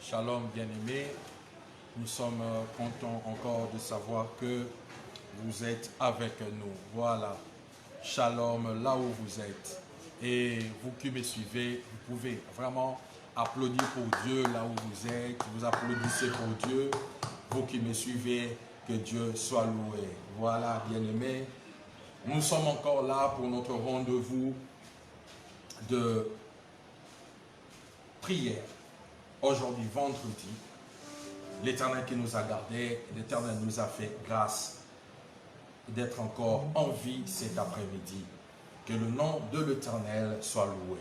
Shalom bien-aimés, nous sommes contents encore de savoir que vous êtes avec nous. Voilà, Shalom là où vous êtes. Et vous qui me suivez, vous pouvez vraiment applaudir pour Dieu là où vous êtes. Vous applaudissez pour Dieu. Vous qui me suivez, que Dieu soit loué. Voilà, bien-aimés, nous sommes encore là pour notre rendez-vous de prière. Aujourd'hui, vendredi, l'Éternel qui nous a gardés, l'Éternel nous a fait grâce d'être encore en vie cet après-midi. Que le nom de l'Éternel soit loué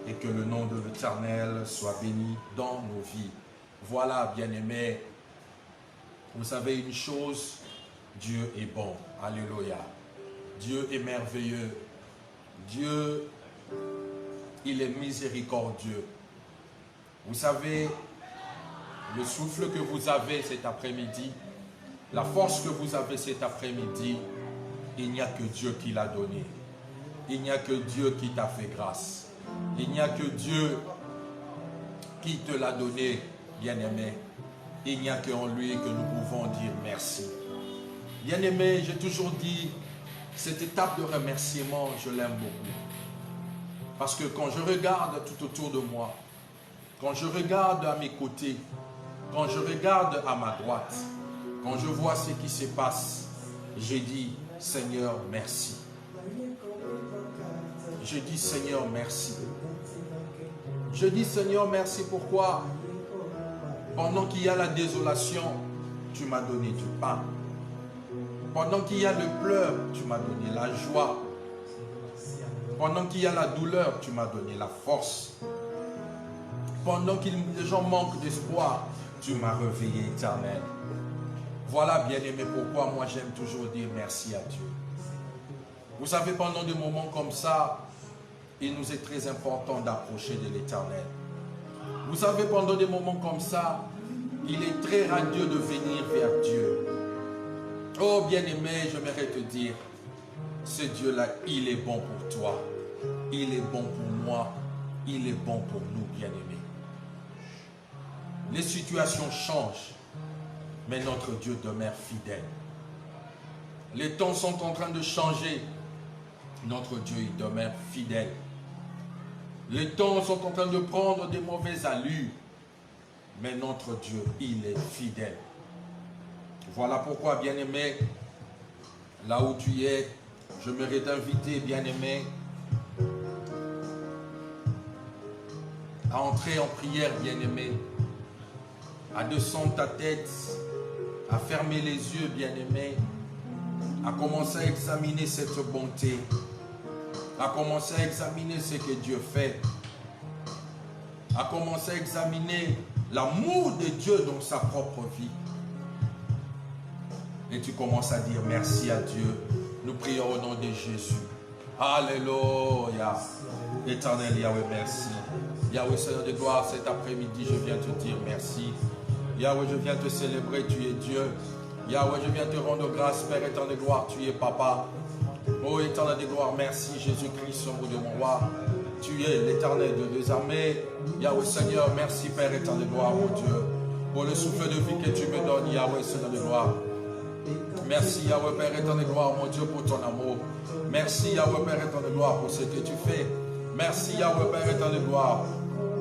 et que le nom de l'Éternel soit béni dans nos vies. Voilà, bien-aimés, vous savez une chose, Dieu est bon. Alléluia. Dieu est merveilleux. Dieu, il est miséricordieux. Vous savez, le souffle que vous avez cet après-midi, la force que vous avez cet après-midi, il n'y a que Dieu qui l'a donné. Il n'y a que Dieu qui t'a fait grâce. Il n'y a que Dieu qui te l'a donné, bien-aimé. Il n'y a qu'en lui que nous pouvons dire merci. Bien-aimé, j'ai toujours dit, cette étape de remerciement, je l'aime beaucoup. Parce que quand je regarde tout autour de moi, quand je regarde à mes côtés, quand je regarde à ma droite, quand je vois ce qui se passe, j'ai dit, Seigneur, merci. Je dis, Seigneur, merci. Je dis, Seigneur, merci. Pourquoi? Pendant qu'il y a la désolation, tu m'as donné du pain. Pendant qu'il y a le pleur, tu m'as donné la joie. Pendant qu'il y a la douleur, tu m'as donné la force. Pendant que les gens manquent d'espoir, tu m'as réveillé, Éternel. Voilà, bien-aimé, pourquoi moi j'aime toujours dire merci à Dieu. Vous savez, pendant des moments comme ça, il nous est très important d'approcher de l'Éternel. Vous savez, pendant des moments comme ça, il est très radieux de venir vers Dieu. Oh, bien-aimé, j'aimerais te dire, ce Dieu-là, il est bon pour toi. Il est bon pour moi. Il est bon pour nous, bien-aimés. Les situations changent, mais notre Dieu demeure fidèle. Les temps sont en train de changer, notre Dieu il demeure fidèle. Les temps sont en train de prendre des mauvaises allures, mais notre Dieu, il est fidèle. Voilà pourquoi, bien-aimé, là où tu es, j'aimerais t'inviter, bien-aimé, à entrer en prière, bien-aimé, à descendre ta tête, à fermer les yeux, bien-aimé, à commencer à examiner cette bonté, à commencer à examiner ce que Dieu fait, à commencer à examiner l'amour de Dieu dans sa propre vie. Et tu commences à dire merci à Dieu. Nous prions au nom de Jésus. Alléluia. Éternel Yahweh, merci. Yahweh, Seigneur de gloire, cet après-midi, je viens te dire merci. Yahweh, je viens te célébrer, tu es Dieu. Yahweh, je viens te rendre grâce, Père éternel de gloire, tu es Papa. Oh, éternel de gloire, merci Jésus-Christ, au bout de mon roi. Tu es l'éternel de des armées. Yahweh, Seigneur, merci Père éternel de gloire, mon Dieu, pour le souffle de vie que tu me donnes, Yahweh, Seigneur de gloire. Merci Yahweh, Père éternel de gloire, mon Dieu, pour ton amour. Merci Yahweh, Père éternel de gloire, pour ce que tu fais. Merci Yahweh, Père éternel de gloire,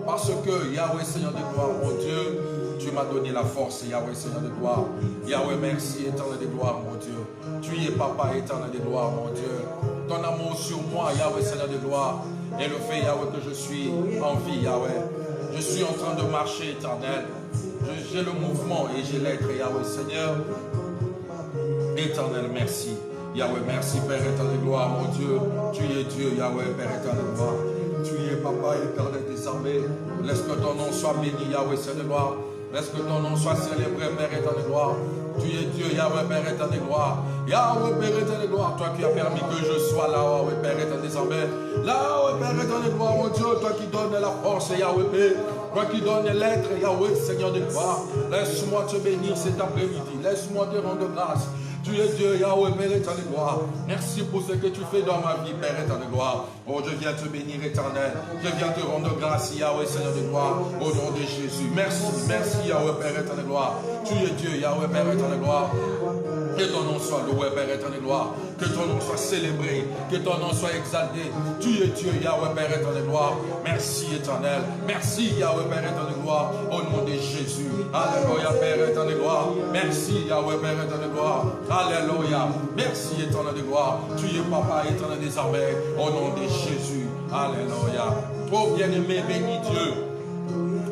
parce que Yahweh, Seigneur de gloire, mon Dieu, tu m'as donné la force, Yahweh, Seigneur de gloire. Yahweh, merci, éternel de gloire, mon Dieu. Tu es Papa, éternel de gloire, mon Dieu. Ton amour sur moi, Yahweh, Seigneur de gloire, et le fait, Yahweh, que je suis en vie, Yahweh. Je suis en train de marcher, éternel. J'ai le mouvement et j'ai l'être, Yahweh, Seigneur. Éternel, merci. Yahweh, merci, Père éternel de gloire, mon Dieu. Tu es Dieu, Yahweh, Père éternel de gloire. Tu es Papa, éternel des armées. Laisse que ton nom soit béni, Yahweh, Seigneur de gloire. Laisse que ton nom soit célébré, Père éternel de gloire. Tu es Dieu, Yahweh, Père éternel de gloire. Yahweh, Père éternel de gloire. Toi qui as permis que je sois là, Yahweh, Père éternel des armées. Là, Père éternel de gloire, mon Dieu. Toi qui donnes la force, Yahweh, Père. Toi qui donnes l'être, Yahweh, Seigneur de gloire. Laisse-moi te bénir cet après-midi. Laisse-moi te rendre grâce. Tu es Dieu, Yahweh, Père éternel de gloire. Merci pour ce que tu fais dans ma vie, Père éternel de gloire. Oh, je viens te bénir, éternel. Je viens te rendre grâce, Yahweh, Seigneur de gloire. Au nom de Jésus. Merci, merci Yahweh Père éternel gloire. Tu es Dieu, Yahweh Père éternel gloire. Que ton nom soit loué, Père éternel gloire. Que ton nom soit célébré. Que ton nom soit exalté. Tu es Dieu, Yahweh Père éternel gloire. Merci éternel. Merci Yahweh Père éternel gloire. Au nom de Jésus. Alléluia Père éternel gloire. Merci Yahweh Père éternel gloire. Alléluia. Merci éternel de gloire. Tu es Papa éternel des armées. Au nom de Jésus. Alléluia. Oh bien-aimé, bénis Dieu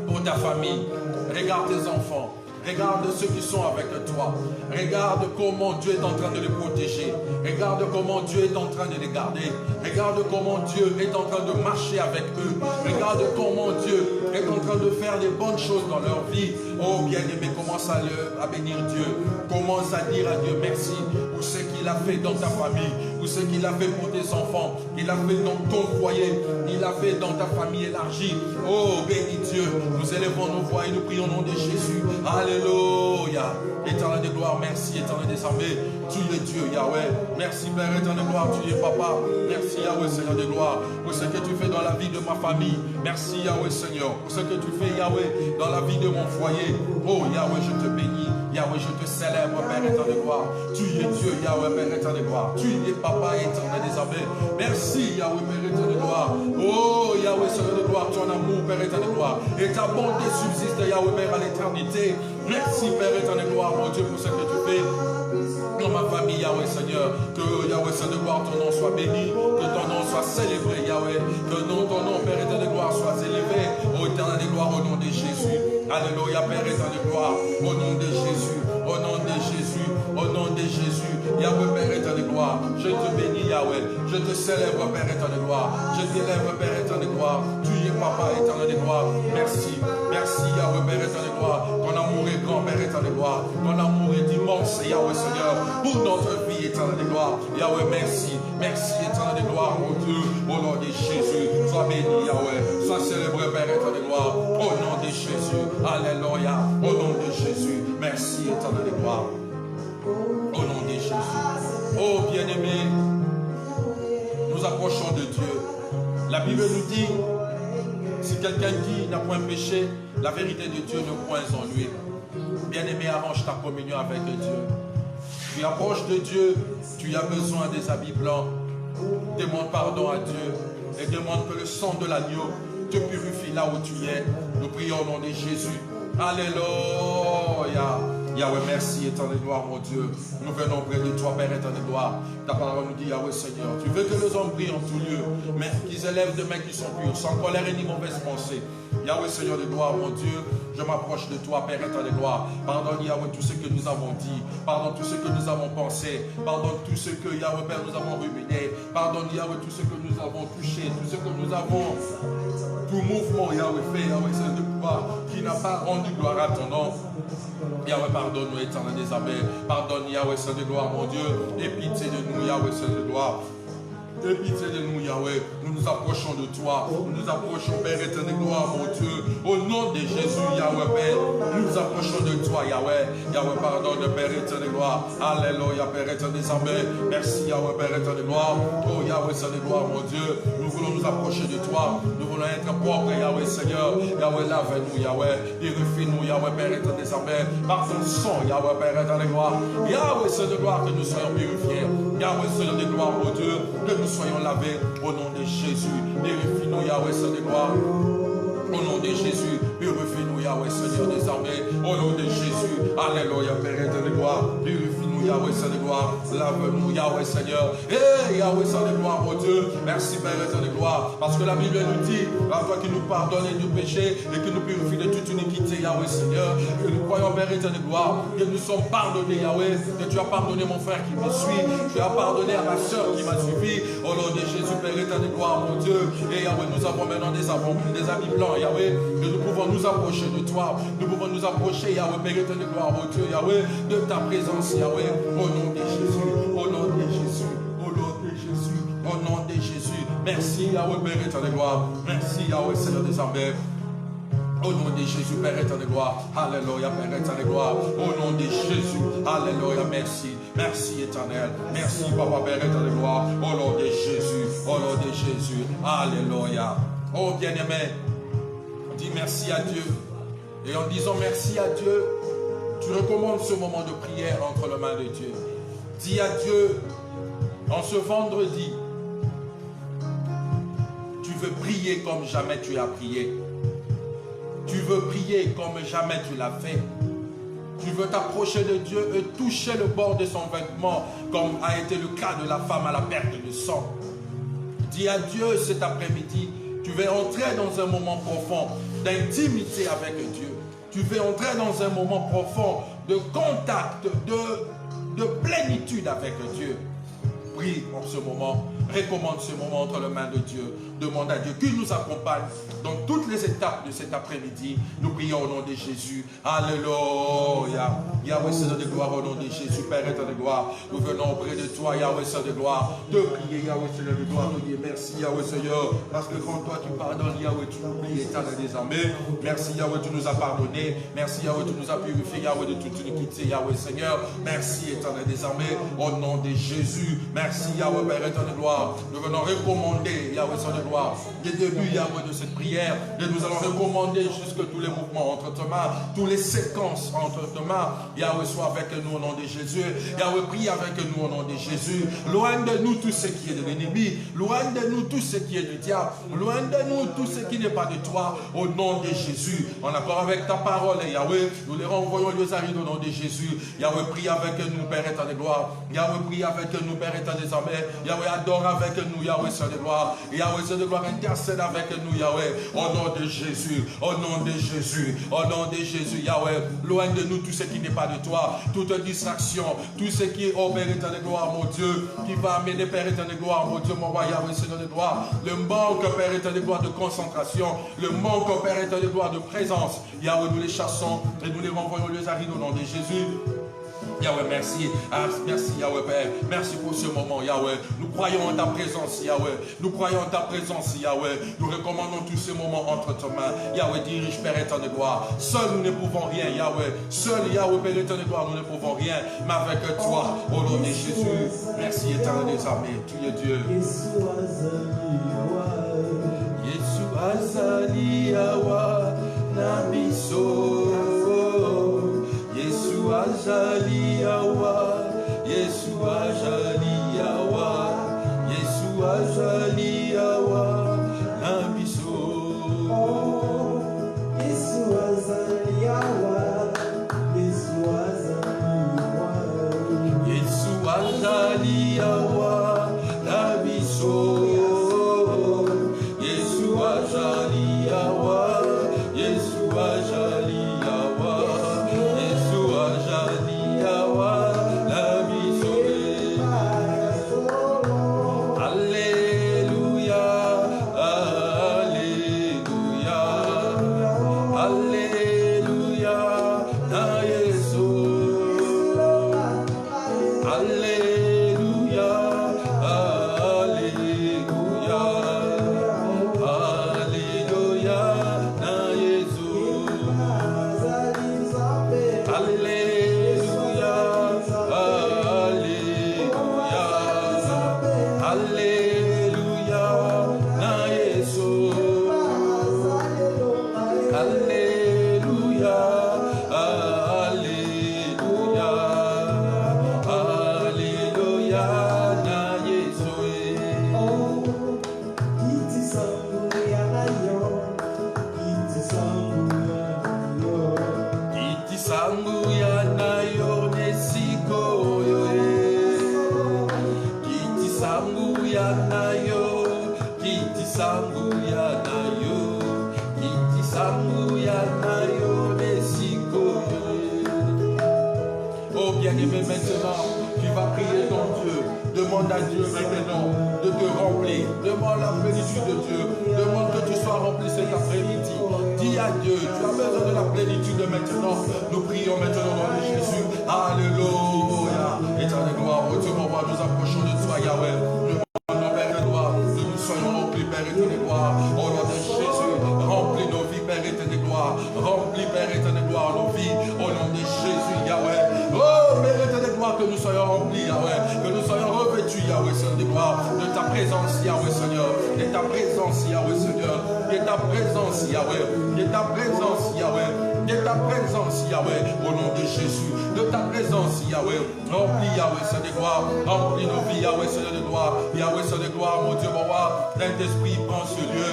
pour ta famille. Regarde tes enfants. Regarde ceux qui sont avec toi. Regarde comment Dieu est en train de les protéger. Regarde comment Dieu est en train de les garder. Regarde comment Dieu est en train de marcher avec eux. Regarde comment Dieu est en train de faire des bonnes choses dans leur vie. Oh bien-aimé, commence à bénir Dieu. Commence à dire à Dieu merci pour ce qu'il a fait dans ta famille, pour ce qu'il a fait pour tes enfants, qu'il a fait dans ton foyer, il a fait dans ta famille élargie. Oh bénis Dieu, nous élevons nos voix et nous prions au nom de Jésus. Alléluia. Éternel de gloire, merci éternel des armées. Tu es Dieu, Yahweh. Merci Père éternel de gloire, tu es Papa. Merci Yahweh Seigneur de gloire pour ce que tu fais dans la vie de ma famille. Merci Yahweh Seigneur pour ce que tu fais Yahweh dans la vie de mon foyer. Oh Yahweh, je te bénis. Yahweh, je te célèbre Père éternel de gloire. Tu es Dieu, Yahweh Père éternel de gloire. Tu es Papa éternel des armées. Merci Yahweh Père éternel de gloire. Oh Yahweh Seigneur de gloire, ton amour Père éternel de gloire. Et ta bonté subsiste Yahweh Père à l'éternité. Merci Père éternel de gloire, mon Dieu, pour ce que tu fais dans ma famille, Yahweh Seigneur. Que Yahweh Seigneur de gloire, ton nom soit béni, que ton nom soit célébré, Yahweh. Que ton nom, Père éternel de gloire, soit élevé. Ô éternel de gloire, au nom de Jésus. Alléluia, Père éternel de gloire, au nom de Jésus, au nom de Jésus, au nom de Jésus. Yahweh, Père éternel de gloire, je te bénis, Yahweh. Je te célèbre, Père éternel de gloire. Je t'élève, Père éternel de gloire. Tu es Papa éternel de gloire. Merci, merci, Yahweh, Père éternel de gloire. Ton amour est grand, Père éternel de gloire. Ton amour est immense, Yahweh Seigneur, pour notre vie éternelle de gloire. Yahweh, merci. Merci éternel de gloire, mon Dieu. Au nom de Jésus, sois béni, Yahweh. Sois célébré, Père éternel de gloire. Au nom de Jésus. Alléluia. Au nom de Jésus. Merci éternel de gloire. Au nom de Jésus. Oh bien-aimé, nous approchons de Dieu. La Bible nous dit, si quelqu'un dit n'a point péché, la vérité de Dieu ne point en lui. Bien-aimé, arrange ta communion avec Dieu. Tu approches de Dieu, tu as besoin des habits blancs. Demande pardon à Dieu et demande que le sang de l'agneau te purifie là où tu es. Nous prions au nom de Jésus. Alléluia. Yahweh, merci, éternel gloire, mon Dieu. Nous venons près de toi, Père éternel gloire. Ta parole nous dit, Yahweh Seigneur, tu veux que les hommes brillent en tout lieu, mais qu'ils élèvent de mains qui sont pures, sans colère et ni mauvaise pensée. Yahweh Seigneur de gloire, mon Dieu, je m'approche de toi, Père éternel gloire. Pardonne, Yahweh, tout ce que nous avons dit. Pardonne tout ce que nous avons pensé. Pardonne tout ce que, Yahweh Père, nous avons ruminé. Pardonne, Yahweh, tout ce que nous avons touché, tout ce que nous avons, tout mouvement, Yahweh, fait, Yahweh Seigneur de gloire, qui n'a pas rendu gloire à ton nom. Yahweh, pardonne-nous, éternel des armées. Pardonne, Yahweh, Seigneur de gloire, mon Dieu. Et pitié de nous, Yahweh, Seigneur de gloire. Et pitié de nous, Yahweh. Nous nous approchons de toi. Nous nous approchons, Père éternel, gloire, mon Dieu. Au nom de Jésus, Yahweh, Père. Nous nous approchons de toi, Yahweh. Yahweh, pardonne, Père éternel, gloire. Alléluia, Père éternel, des armées. Merci, Yahweh, Père éternel, gloire. Oh, Yahweh, Seigneur, gloire, mon Dieu. Nous voulons nous approcher de toi. Nous voulons être propres, Yahweh, Seigneur. Yahweh, lave-nous, Yahweh. Purifie-nous, Yahweh, Père éternel, des armées. Par ton sang, Yahweh, Père éternel, gloire. Yahweh, Seigneur, gloire, que nous soyons purifiés. Yahweh, Seigneur, de gloire, mon Dieu. Que nous soyons lavés au nom de Jésus. Purifie-nous, Yahweh, Seigneur de gloire. Au nom de Jésus, purifie-nous, Yahweh, Seigneur des armées. Au nom de Jésus, alléluia, Père éternel de gloire. Purifie-nous, Yahweh, Seigneur de gloire. Lave-nous, Yahweh, Seigneur. Et Yahweh, Seigneur de gloire, mon Dieu. Merci, Père éternel de gloire. Parce que la Bible nous dit, à toi qui nous pardonne et nous péchés et qui nous purifie de toute iniquité, Yahweh, Seigneur. Que nous croyons, Père éternel de gloire, que nous sommes pardonnés, Yahweh. Que tu as pardonné mon frère qui me suit. Tu as pardonné à ma soeur qui m'a suivi. Au nom de Jésus, Père éternel de gloire, mon Dieu. Et Yahweh, nous avons maintenant des habits blancs, Yahweh. Que nous pouvons nous approcher de toi. Nous pouvons nous approcher, Yahweh, Père éternel de gloire, mon Dieu, Yahweh, de ta présence, Yahweh. Au nom de Jésus. Au nom de Jésus. Au nom de Jésus. Au nom de Jésus. Merci, Yahweh, Père éternel de gloire. Merci, Yahweh, Seigneur des armées. Au nom de Jésus, Père éternel de gloire. Alléluia, Père éternel de gloire. Au nom de Jésus. Alléluia, merci. Merci éternel. Merci, Papa, Père éternel de gloire. Au nom de Jésus. Au nom de Jésus. Alléluia. Oh bien-aimé, dis merci à Dieu. Et en disant merci à Dieu, tu recommandes ce moment de prière entre les mains de Dieu. Dis à Dieu, en ce vendredi, tu veux prier comme jamais tu as prié. Tu veux prier comme jamais tu l'as fait. Tu veux t'approcher de Dieu et toucher le bord de son vêtement, comme a été le cas de la femme à la perte de sang. Dis à Dieu cet après-midi, tu veux entrer dans un moment profond d'intimité avec Dieu. Tu veux entrer dans un moment profond de contact, de plénitude avec Dieu. Prie en ce moment, recommande ce moment entre les mains de Dieu. Demande à Dieu qu'il nous accompagne dans toutes les étapes de cet après-midi. Nous prions au nom de Jésus. Alléluia. Yahweh, Seigneur de gloire, au nom de Jésus, Père éternel de gloire. Nous venons auprès de toi, Yahweh, Seigneur de gloire, de prier, Yahweh, Seigneur de gloire, de dire merci, Yahweh, Seigneur, parce que quand toi tu pardonnes, Yahweh, tu oublies, éternel des armées. Merci, Yahweh, tu nous as pardonné. Merci, Yahweh, tu nous as purifié, Yahweh, de toute iniquité, Yahweh, Seigneur. Merci, éternel des armées, au nom de Jésus. Merci, Yahweh, Père éternel de gloire. Nous venons recommander, Yahweh, Seigneur de gloire, des débuts, Yahweh, de cette prière, et nous allons recommander jusque tous les mouvements entre tes mains, toutes les séquences entre tes mains. Yahweh, sois avec nous au nom de Jésus. Yahweh, prie avec nous au nom de Jésus. Loin de nous tout ce qui est de l'ennemi. Loin de nous tout ce qui est du diable. Loin de nous tout ce qui n'est pas de toi. Au nom de Jésus. En accord avec ta parole, Yahweh, nous les renvoyons les arides au nom de Jésus. Yahweh, prie avec nous, Père éternel de gloire. Yahweh, prie avec nous, Père éternel des armées. Yahweh, adore avec nous, Yahweh, Seigneur de gloire. Yahweh, Seigneur de gloire, intercède avec nous, Yahweh. Au nom de Jésus. Au nom de Jésus. Au nom de Jésus, Yahweh. Loin de nous tout ce qui n'est pas de toi, toute distraction, tout ce qui est, oh Père éternel de gloire, mon Dieu, qui va amener, Père éternel de gloire, mon Dieu, mon roi, Yahweh, Seigneur de gloire, le manque, Père éternel de gloire, de concentration, le manque, Père éternel de gloire, de présence, Yahweh, nous les chassons et nous les renvoyons les arides au nom de Jésus. Yahweh, merci. Merci, Yahweh, Père. Merci pour ce moment, Yahweh. Nous croyons en ta présence, Yahweh. Nous croyons en ta présence, Yahweh. Nous recommandons tous ces moments entre tes mains. Yahweh, dirige, Père éternel de gloire. Seul nous ne pouvons rien, Yahweh. Seul, Yahweh, Père éternel de gloire, nous ne pouvons rien. Mais avec toi, au nom de Jésus. Merci, éternel des armées. Tu es Dieu. Yesu azali yawa nabiso. Yesu azali yawa, Yesu azali yawa, Yesu azali yawa, nabiso. Yesu azali yawa, Yesu azali yawa, Yesu azali yawa, nabiso. Yesu azali yawa, Yesu azali yawa. Maintenant, tu vas prier ton Dieu. Demande à Dieu maintenant de te remplir. Demande la plénitude de Dieu. Demande que tu sois rempli cet après-midi. Dis à Dieu, tu as besoin de la plénitude maintenant. Nous prions maintenant au nom de Jésus. Alléluia. Éternel gloire, au Dieu, mon roi, nous approchons de toi, Yahweh. Nous demandons, Père de gloire, que nous soyons remplis, Père éternel gloire. Au nom de Jésus, remplis nos vies, Père éternel gloire. Remplis, Père éternel gloire, nos vies. Au nom de Jésus, Yahweh. Oh, Père éternel gloire, que nous soyons remplis, Yahweh. Que nous soyons revêtus, Yahweh, Seigneur de gloire. De ta présence, Yahweh, Seigneur. De ta présence, Yahweh, Seigneur. De ta présence, Yahweh. De ta présence, Yahweh. de ta présence, Yahweh, au nom de Jésus, de ta présence, Yahweh. Remplis, Yahweh, Seigneur de gloire, remplis nos vies, Yahweh, Seigneur de gloire, Yahweh, Seigneur de gloire, mon Dieu, mon roi. Saint-Esprit, prends ce lieu.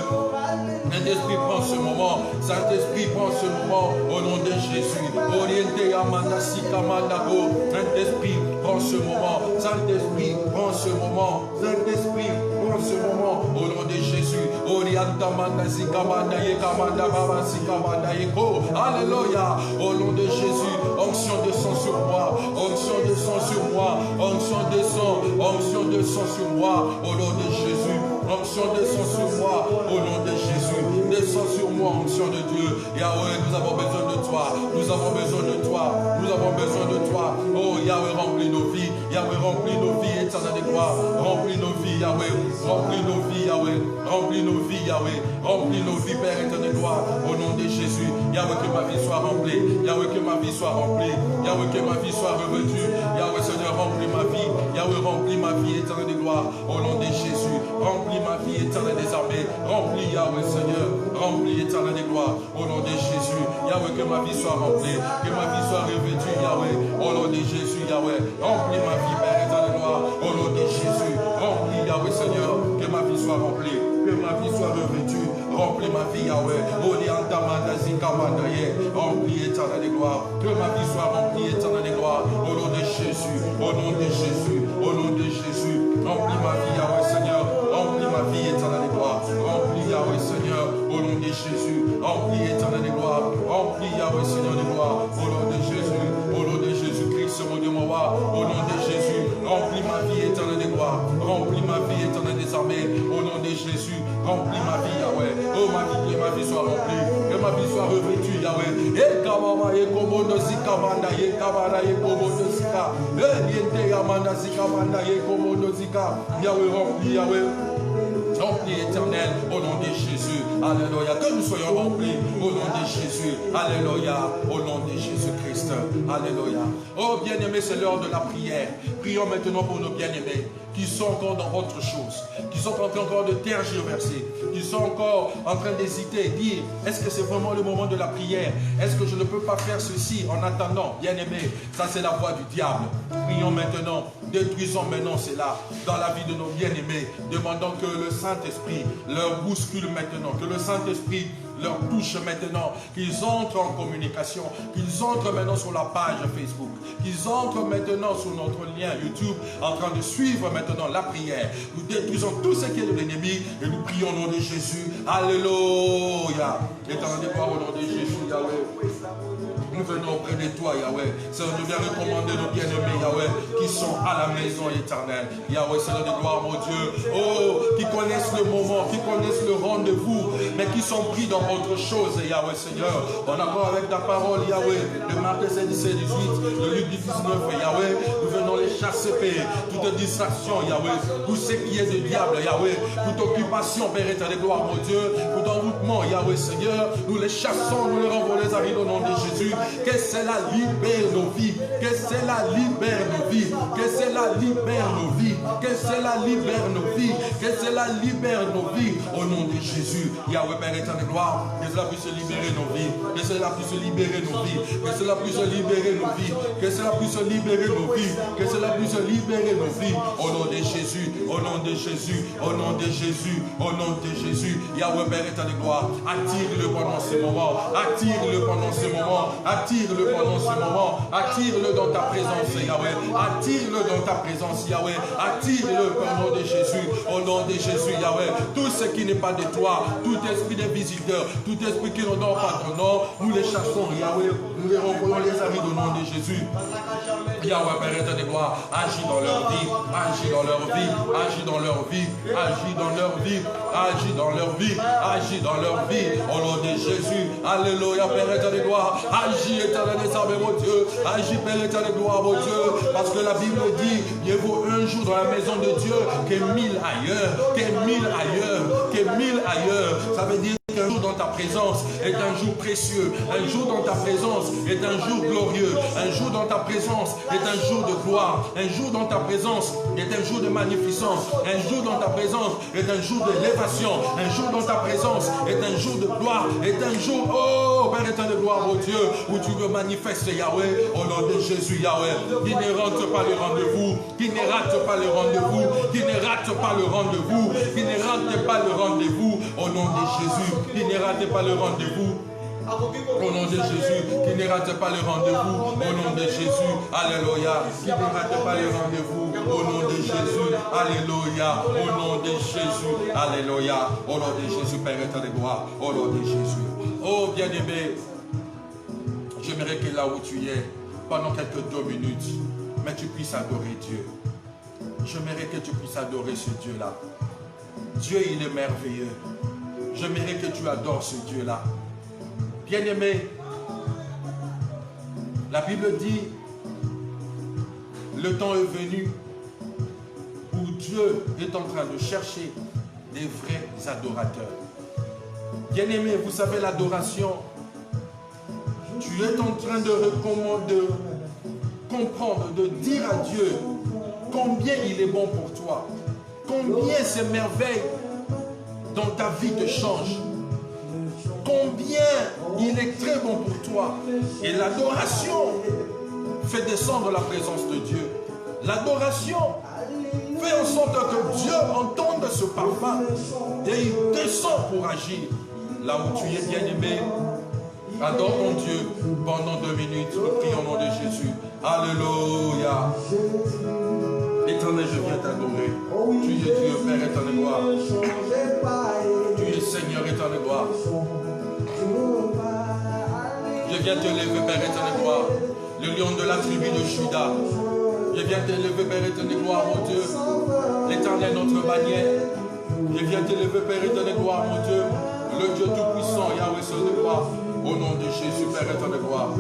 Saint-Esprit, prends ce moment. Saint-Esprit, prends ce moment au nom de Jésus. Oriente Amanda Sikamandako. Saint-Esprit, prends ce moment. Saint-Esprit, prends ce moment. Saint-Esprit, prends ce moment au nom de Jésus. Orienta Manda Sikamanda Yekamanda Baba Sikamanda Yeko. Alléluia. Au nom de Jésus. Onction descend sur moi. Onction descend sur moi. Onction descend. Onction descend sur moi. Au nom de Jésus. Onction descend sur moi. Au nom de Jésus. Descends sur moi, onction de Dieu. Yahweh, nous avons besoin de toi. Nous avons besoin de toi. Nous avons besoin de toi. Oh, Yahweh, remplis nos vies. Yahweh, remplis nos vies, éternel de gloire. Remplis nos vies, Yahweh. Remplis nos vies, Yahweh. Remplis nos vies, Yahweh. Remplis nos vies, Père éternel de gloire. Au nom de Jésus. Yahweh, que ma vie soit remplie. Yahweh, que ma vie soit remplie. Yahweh, que ma vie soit revêtue. Yahweh, Seigneur, remplis ma vie. Yahweh, remplis ma vie, éternel de gloire. Au nom de Jésus. Remplis ma vie, éternel des armées. Remplis, Yahweh, Seigneur. Remplis, éternel des gloires. Au nom de Jésus. Yahweh, que ma vie soit remplie. Que ma vie soit revêtue, Yahweh. Au nom de Jésus, Yahweh. Remplis ma vie, Père éternel des gloires. Au nom de Jésus. Remplis, Yahweh, Seigneur. Que ma vie soit remplie. Que ma vie soit revêtue. Remplis ma vie, Yahweh. Remplis, éternel des gloires. Que ma vie soit remplie, éternel des gloires. Au nom de Jésus. Au nom de Jésus. Au nom de Jésus. Remplis ma vie, Yahweh, Seigneur. Remplis ma vie, éternel des gloires. Remplis, Yahweh, Seigneur. Au nom de Jésus. Remplis, éternel des gloires. Remplis, Yahweh, Seigneur des gloires. Au nom de Jésus. Au nom de Jésus-Christ, mon Dieu, mon roi. Au nom de Jésus. Remplis ma vie, éternel des gloires. Remplis ma vie, éternel des armées. Au nom de Jésus. Remplis ma vie, Yahweh. Oh, ma vie, que ma vie soit remplie. Que ma vie soit revêtue, Yahweh. Et Kamama, et Komodo Sikamanda, et Kamara, et Komodo Sika. Et Niente Yamanda Sikamanda, et Komodo Sika. Yahweh, remplis, Yahweh. Remplis, éternel, au nom de Jésus. Alléluia. Que nous soyons remplis au nom de Jésus. Alléluia. Au nom de Jésus-Christ. Alléluia. Oh, bien-aimés, c'est l'heure de la prière. Prions maintenant pour nos bien-aimés qui sont encore dans autre chose, qui sont en train encore de tergiverser, qui sont encore en train d'hésiter, dire, est-ce que c'est vraiment le moment de la prière? Est-ce que je ne peux pas faire ceci en attendant? Bien-aimés, ça c'est la voie du diable. Prions maintenant, détruisons maintenant cela dans la vie de nos bien-aimés, demandant que le Saint-Esprit leur bouscule maintenant, que le Saint-Esprit leur touche maintenant, qu'ils entrent en communication, qu'ils entrent maintenant sur la page Facebook, qu'ils entrent maintenant sur notre lien YouTube, en train de suivre maintenant la prière. Nous détruisons tout ce qui est de l'ennemi et nous prions au nom de Jésus. Alléluia. Éternel de gloire, au nom de Jésus, Yahweh. Nous venons auprès de toi, Yahweh. Seigneur, nous viens recommander nos bien-aimés, Yahweh, qui sont à la maison éternelle. Yahweh, Seigneur de gloire, mon Dieu. Oh, qui connaissent le moment, qui connaissent le rendez-vous, mais qui sont pris dans autre chose, Yahweh, Seigneur. En accord avec ta parole, Yahweh, de Marc 16, 17, 18, de Luc 19, Yahweh, nous venons les chasser, Père. Toute distraction, Yahweh, tout ce qui est du diable, Yahweh, toute occupation, Père éternel de gloire, mon Dieu, tout envoûtement, Yahweh, Seigneur, nous les chassons, nous les renvoyons les arrivent au nom de Jésus. Que cela libère nos vies, que cela libère nos vies, que cela libère nos vies, que cela libère nos vies, que cela libère nos vies, au nom de Jésus. Yahweh, Père éternel de gloire, que cela puisse libérer nos vies, que cela puisse libérer nos vies, que cela puisse libérer nos vies, que cela puisse libérer nos vies, que cela puisse libérer nos vies, au nom de Jésus, au nom de Jésus, au nom de Jésus, au nom de Jésus. Yahweh, Père éternel de gloire, attire-le pendant ce moment, attire-le pendant ce moment, attire-le pendant ce moment, attire-le dans ta présence, Yahweh, attire-le dans ta présence, Yahweh, attire-le au nom de Jésus, au nom de Jésus, Yahweh. Tout ce qui n'est pas de toi, tout esprit des visiteurs, tout esprit qui n'honore pas ton nom, nous les chassons, Yahweh, nous les renvoyons les amis au nom de Jésus. Yahweh, Père éternel de gloire, agis dans leur vie, agis dans leur vie, agis dans leur vie, agis dans leur vie, agis dans leur vie, agis dans leur vie, au nom de Jésus. Alléluia, Père éternel de gloire, agis éternel des armées, mon Dieu, agis Père éternel de gloire, mon Dieu, parce que la Bible dit, mieux vaut un jour dans la maison de Dieu que 1000 ailleurs, que 1000 ailleurs, que 1000 ailleurs. Ça veut dire qu'un jour dans ta présence est un jour précieux, un jour dans ta présence est un jour glorieux, un jour dans ta présence est un jour de gloire, un jour dans ta présence est un jour de magnificence, un jour dans ta présence est un jour d'élévation, un jour dans ta présence est un jour de gloire, est un jour, oh Père éternel de gloire, oh Dieu, où tu veux manifester, Yahweh, au nom de Jésus, Yahweh, qui ne rentre pas le rendez-vous, qui ne rate pas le rendez-vous, qui ne rate pas le rendez-vous, qui ne rate pas le rendez-vous, au nom de Jésus, qui ne rate pas le rendez-vous. Au nom de Jésus, qui ne rate pas le rendez-vous. Au nom de Jésus, alléluia. Qui ne rate pas le rendez-vous. Au nom de Jésus, alléluia. Au nom de Jésus, alléluia. Au nom de Jésus, Père éternel de gloire. Au nom de Jésus. Oh bien-aimé, j'aimerais que là où tu es, pendant quelques 2 minutes, mais tu puisses adorer Dieu. J'aimerais que tu puisses adorer ce Dieu-là. Dieu, il est merveilleux. J'aimerais que tu adores ce Dieu-là. Bien-aimé, la Bible dit, le temps est venu où Dieu est en train de chercher des vrais adorateurs. Bien-aimé, vous savez l'adoration, tu es en train de comprendre, de dire à Dieu combien il est bon pour toi, combien ces merveilles dans ta vie te changent. Combien il est très bon pour toi. Et l'adoration fait descendre la présence de Dieu. L'adoration fait en sorte que Dieu entende ce parfum et il descend pour agir. Là où tu es bien-aimé, adore ton Dieu pendant 2 minutes. Prie au nom de Jésus. Alléluia. Éternel, je viens t'adorer. Tu es Dieu, Père éternel gloire. Tu es Seigneur éternel gloire. Je viens te lever, Père éternel gloire, le lion de la tribu de Juda. Je viens te lever, Père éternel gloire, mon Dieu, l'éternel notre bannière. Je viens te lever, Père éternel gloire, mon Dieu, le Dieu tout-puissant, Yahweh, seul de gloire. Au nom de Jésus, Père éternel gloire.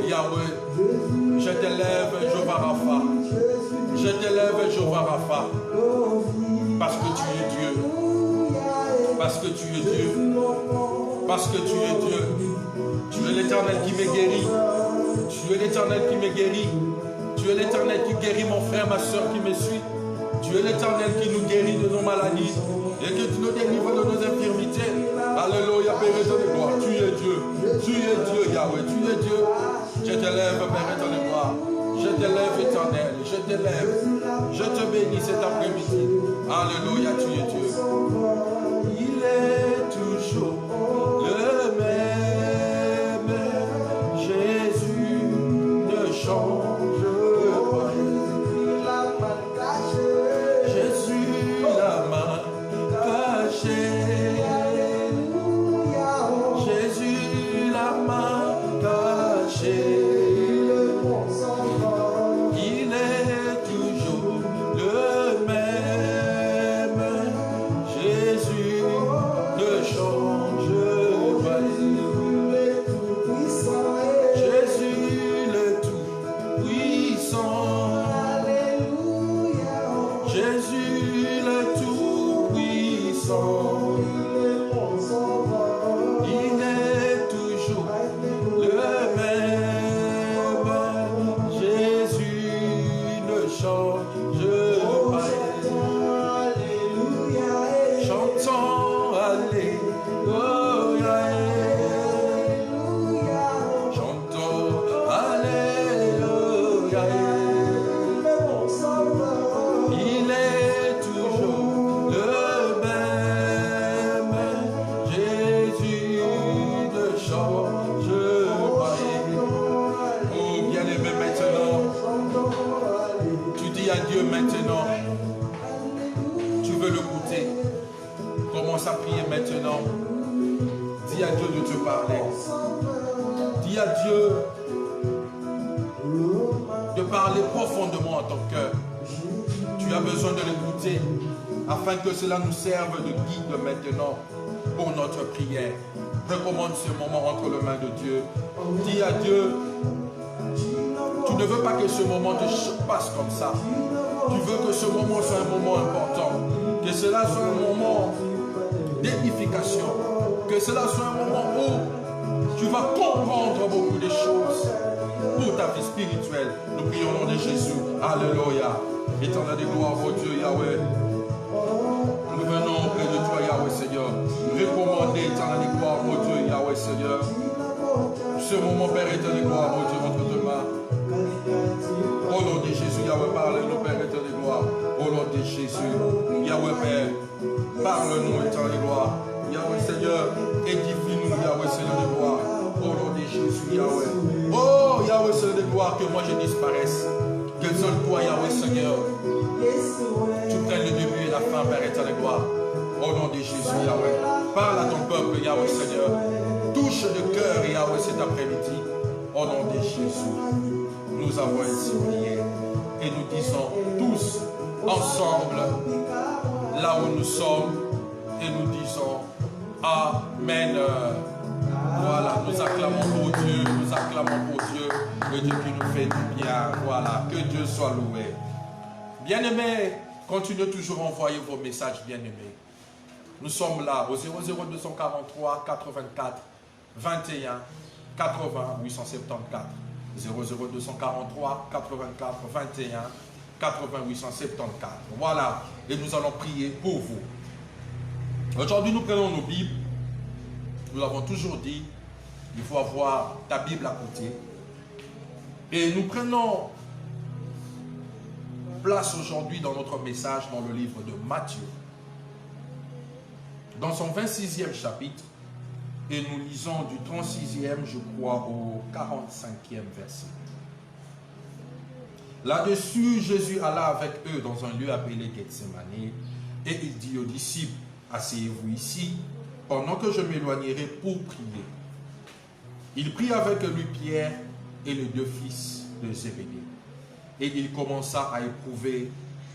Yahweh, je t'élève, Jéhovah Rapha. Je t'élève, Jéhovah Rapha. Parce que tu es Dieu. Parce que tu es Dieu. Parce que tu es Dieu. Tu es l'Éternel qui me guérit. Tu es l'Éternel qui me guérit. Tu es l'Éternel qui guérit mon frère, ma soeur qui me suit. Tu es l'Éternel qui nous guérit de nos maladies et que tu nous délivres de nos infirmités. Alléluia, Père éternel gloire. Tu es Dieu. Tu es Dieu, Yahweh. Tu es Dieu. Je t'élève, Père éternel gloire. Je t'élève, éternel. Je t'élève. Je te bénis cet après-midi. Alléluia, tu es Dieu. Il est toujours le même. Jésus ne change pas. Jésus la main cachée. Jésus la main cachée. Il est toujours le même. Jésus ne change pas. Jésus le tout-puissant. Jésus le tout-puissant. Il est toujours le même. Jésus ne change pas. Chantons Alléluia. Chantons Alléluia. Il est toujours le même. Jésus ne change pas. Oh bien-aimé, maintenant, tu dis à Dieu maintenant, tu veux le goûter. Commence à prier maintenant. Dis à Dieu de te parler. Dis à Dieu de parler profondément à ton cœur. Tu as besoin de l'écouter afin que cela nous serve de guide maintenant pour notre prière. Recommande ce moment entre les mains de Dieu. Dis à Dieu, tu ne veux pas que ce moment te passe comme ça. Tu veux que ce moment soit un moment important. Que cela soit un moment d'édification. Que cela soit un moment où tu vas comprendre beaucoup de choses pour ta vie spirituelle. Nous prions au nom de Jésus. Alléluia. Éternel de gloire, oh Dieu, Yahweh. Nous venons auprès de toi, Yahweh, Seigneur. Recommander, éternel de gloire, oh Dieu, Yahweh, Seigneur. Ce moment, Père éternel, gloire, oh Dieu, entre tes mains. Au nom de Jésus, Yahweh, parle-nous, Père éternel, gloire. Au nom de Jésus, Yahweh, Père, parle-nous, éternel, gloire. Yahweh, Seigneur, édifie-nous, Yahweh, Seigneur de gloire. Au nom de Jésus, Yahweh. Oh, Yahweh, Seigneur de gloire, que moi je disparaisse. Que seul toi, Yahweh, Seigneur, tu prennes le début et la fin, Père éternel, gloire. Au nom de Jésus, Yahweh. Parle à ton peuple, Yahweh, Seigneur. Touche le cœur, Yahweh, cet après-midi. Au nom de Jésus, nous avons ainsi prié. Et nous disons tous ensemble, là où nous sommes, et nous disons Amen. Voilà, nous acclamons pour Dieu, nous acclamons pour Dieu, le Dieu qui nous fait du bien. Voilà, que Dieu soit loué. Bien-aimés, continuez toujours à envoyer vos messages, bien-aimés. Nous sommes là au 00243 84 21 80 874. 00243 84 21 80 874. Voilà, et nous allons prier pour vous. Aujourd'hui, nous prenons nos Bibles. Nous l'avons toujours dit, il faut avoir ta Bible à côté. Et nous prenons place aujourd'hui dans notre message dans le livre de Matthieu. Dans son 26e chapitre, et nous lisons du 36e, je crois, au 45e verset. Là-dessus, Jésus alla avec eux dans un lieu appelé Gethsémane, et il dit aux disciples, asseyez-vous ici, pendant que je m'éloignerai pour prier. Il prit avec lui Pierre et les deux fils de Zébédée. Et il commença à éprouver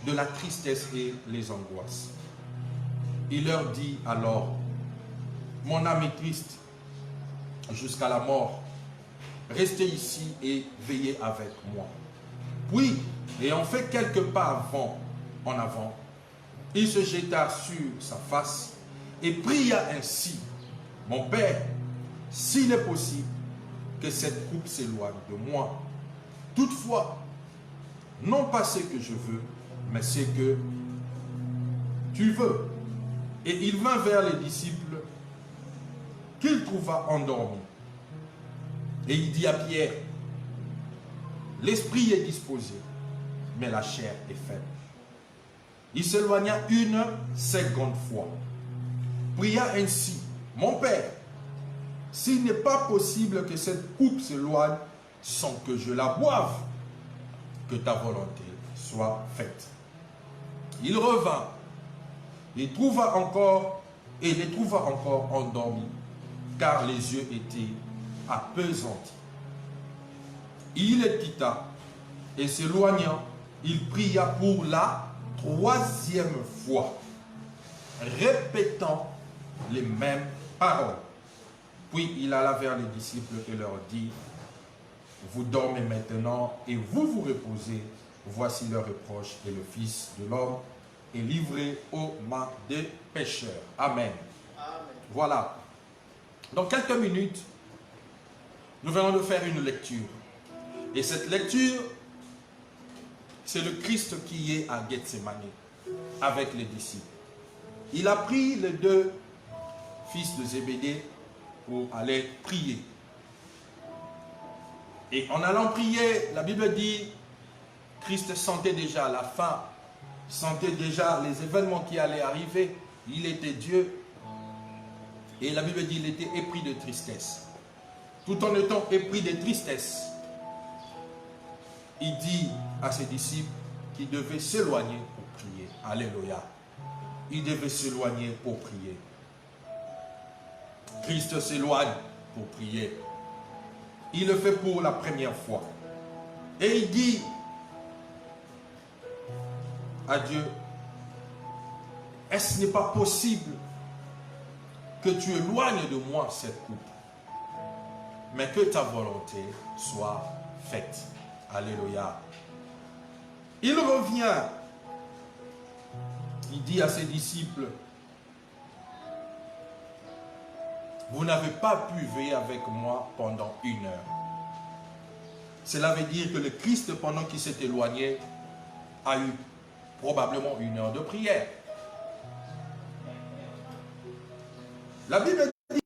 de la tristesse et les angoisses. Il leur dit alors, mon âme est triste jusqu'à la mort. Restez ici et veillez avec moi. Puis, ayant fait quelques pas en avant, il se jeta sur sa face et pria ainsi, mon Père, s'il est possible que cette coupe s'éloigne de moi. Toutefois, non pas ce que je veux, mais ce que tu veux. Et il vint vers les disciples qu'il trouva endormis. Et il dit à Pierre, l'esprit est disposé, mais la chair est faible. Il s'éloigna une seconde fois, pria ainsi, mon Père, s'il n'est pas possible que cette coupe s'éloigne sans que je la boive, que ta volonté soit faite. Il revint, et les trouva encore endormis, car les yeux étaient appesantis. Il les quitta, et s'éloignant, il pria pour la 3e fois, répétant les mêmes paroles. Puis il alla vers les disciples et leur dit, vous dormez maintenant et vous vous reposez. Voici le reproche et le Fils de l'homme est livré aux mains des pécheurs. Amen. Amen. Voilà. Dans quelques minutes, nous venons de faire une lecture. Et cette lecture, c'est le Christ qui est à Gethsémane avec les disciples. Il a pris les deux fils de Zébédée pour aller prier. Et en allant prier, la Bible dit, Christ sentait déjà la faim, sentait déjà les événements qui allaient arriver. Il était Dieu. Et la Bible dit, il était épris de tristesse. Tout en étant épris de tristesse, il dit à ses disciples qu'ils devaient s'éloigner pour prier. Alléluia. Ils devaient s'éloigner pour prier. Christ s'éloigne pour prier. Il le fait pour la première fois. Et il dit à Dieu, est-ce n'est pas possible que tu éloignes de moi cette coupe, mais que ta volonté soit faite. Alléluia. Il revient. Il dit à ses disciples, vous n'avez pas pu veiller avec moi pendant 1 heure. Cela veut dire que le Christ, pendant qu'il s'est éloigné, a eu probablement 1 heure de prière. La Bible dit,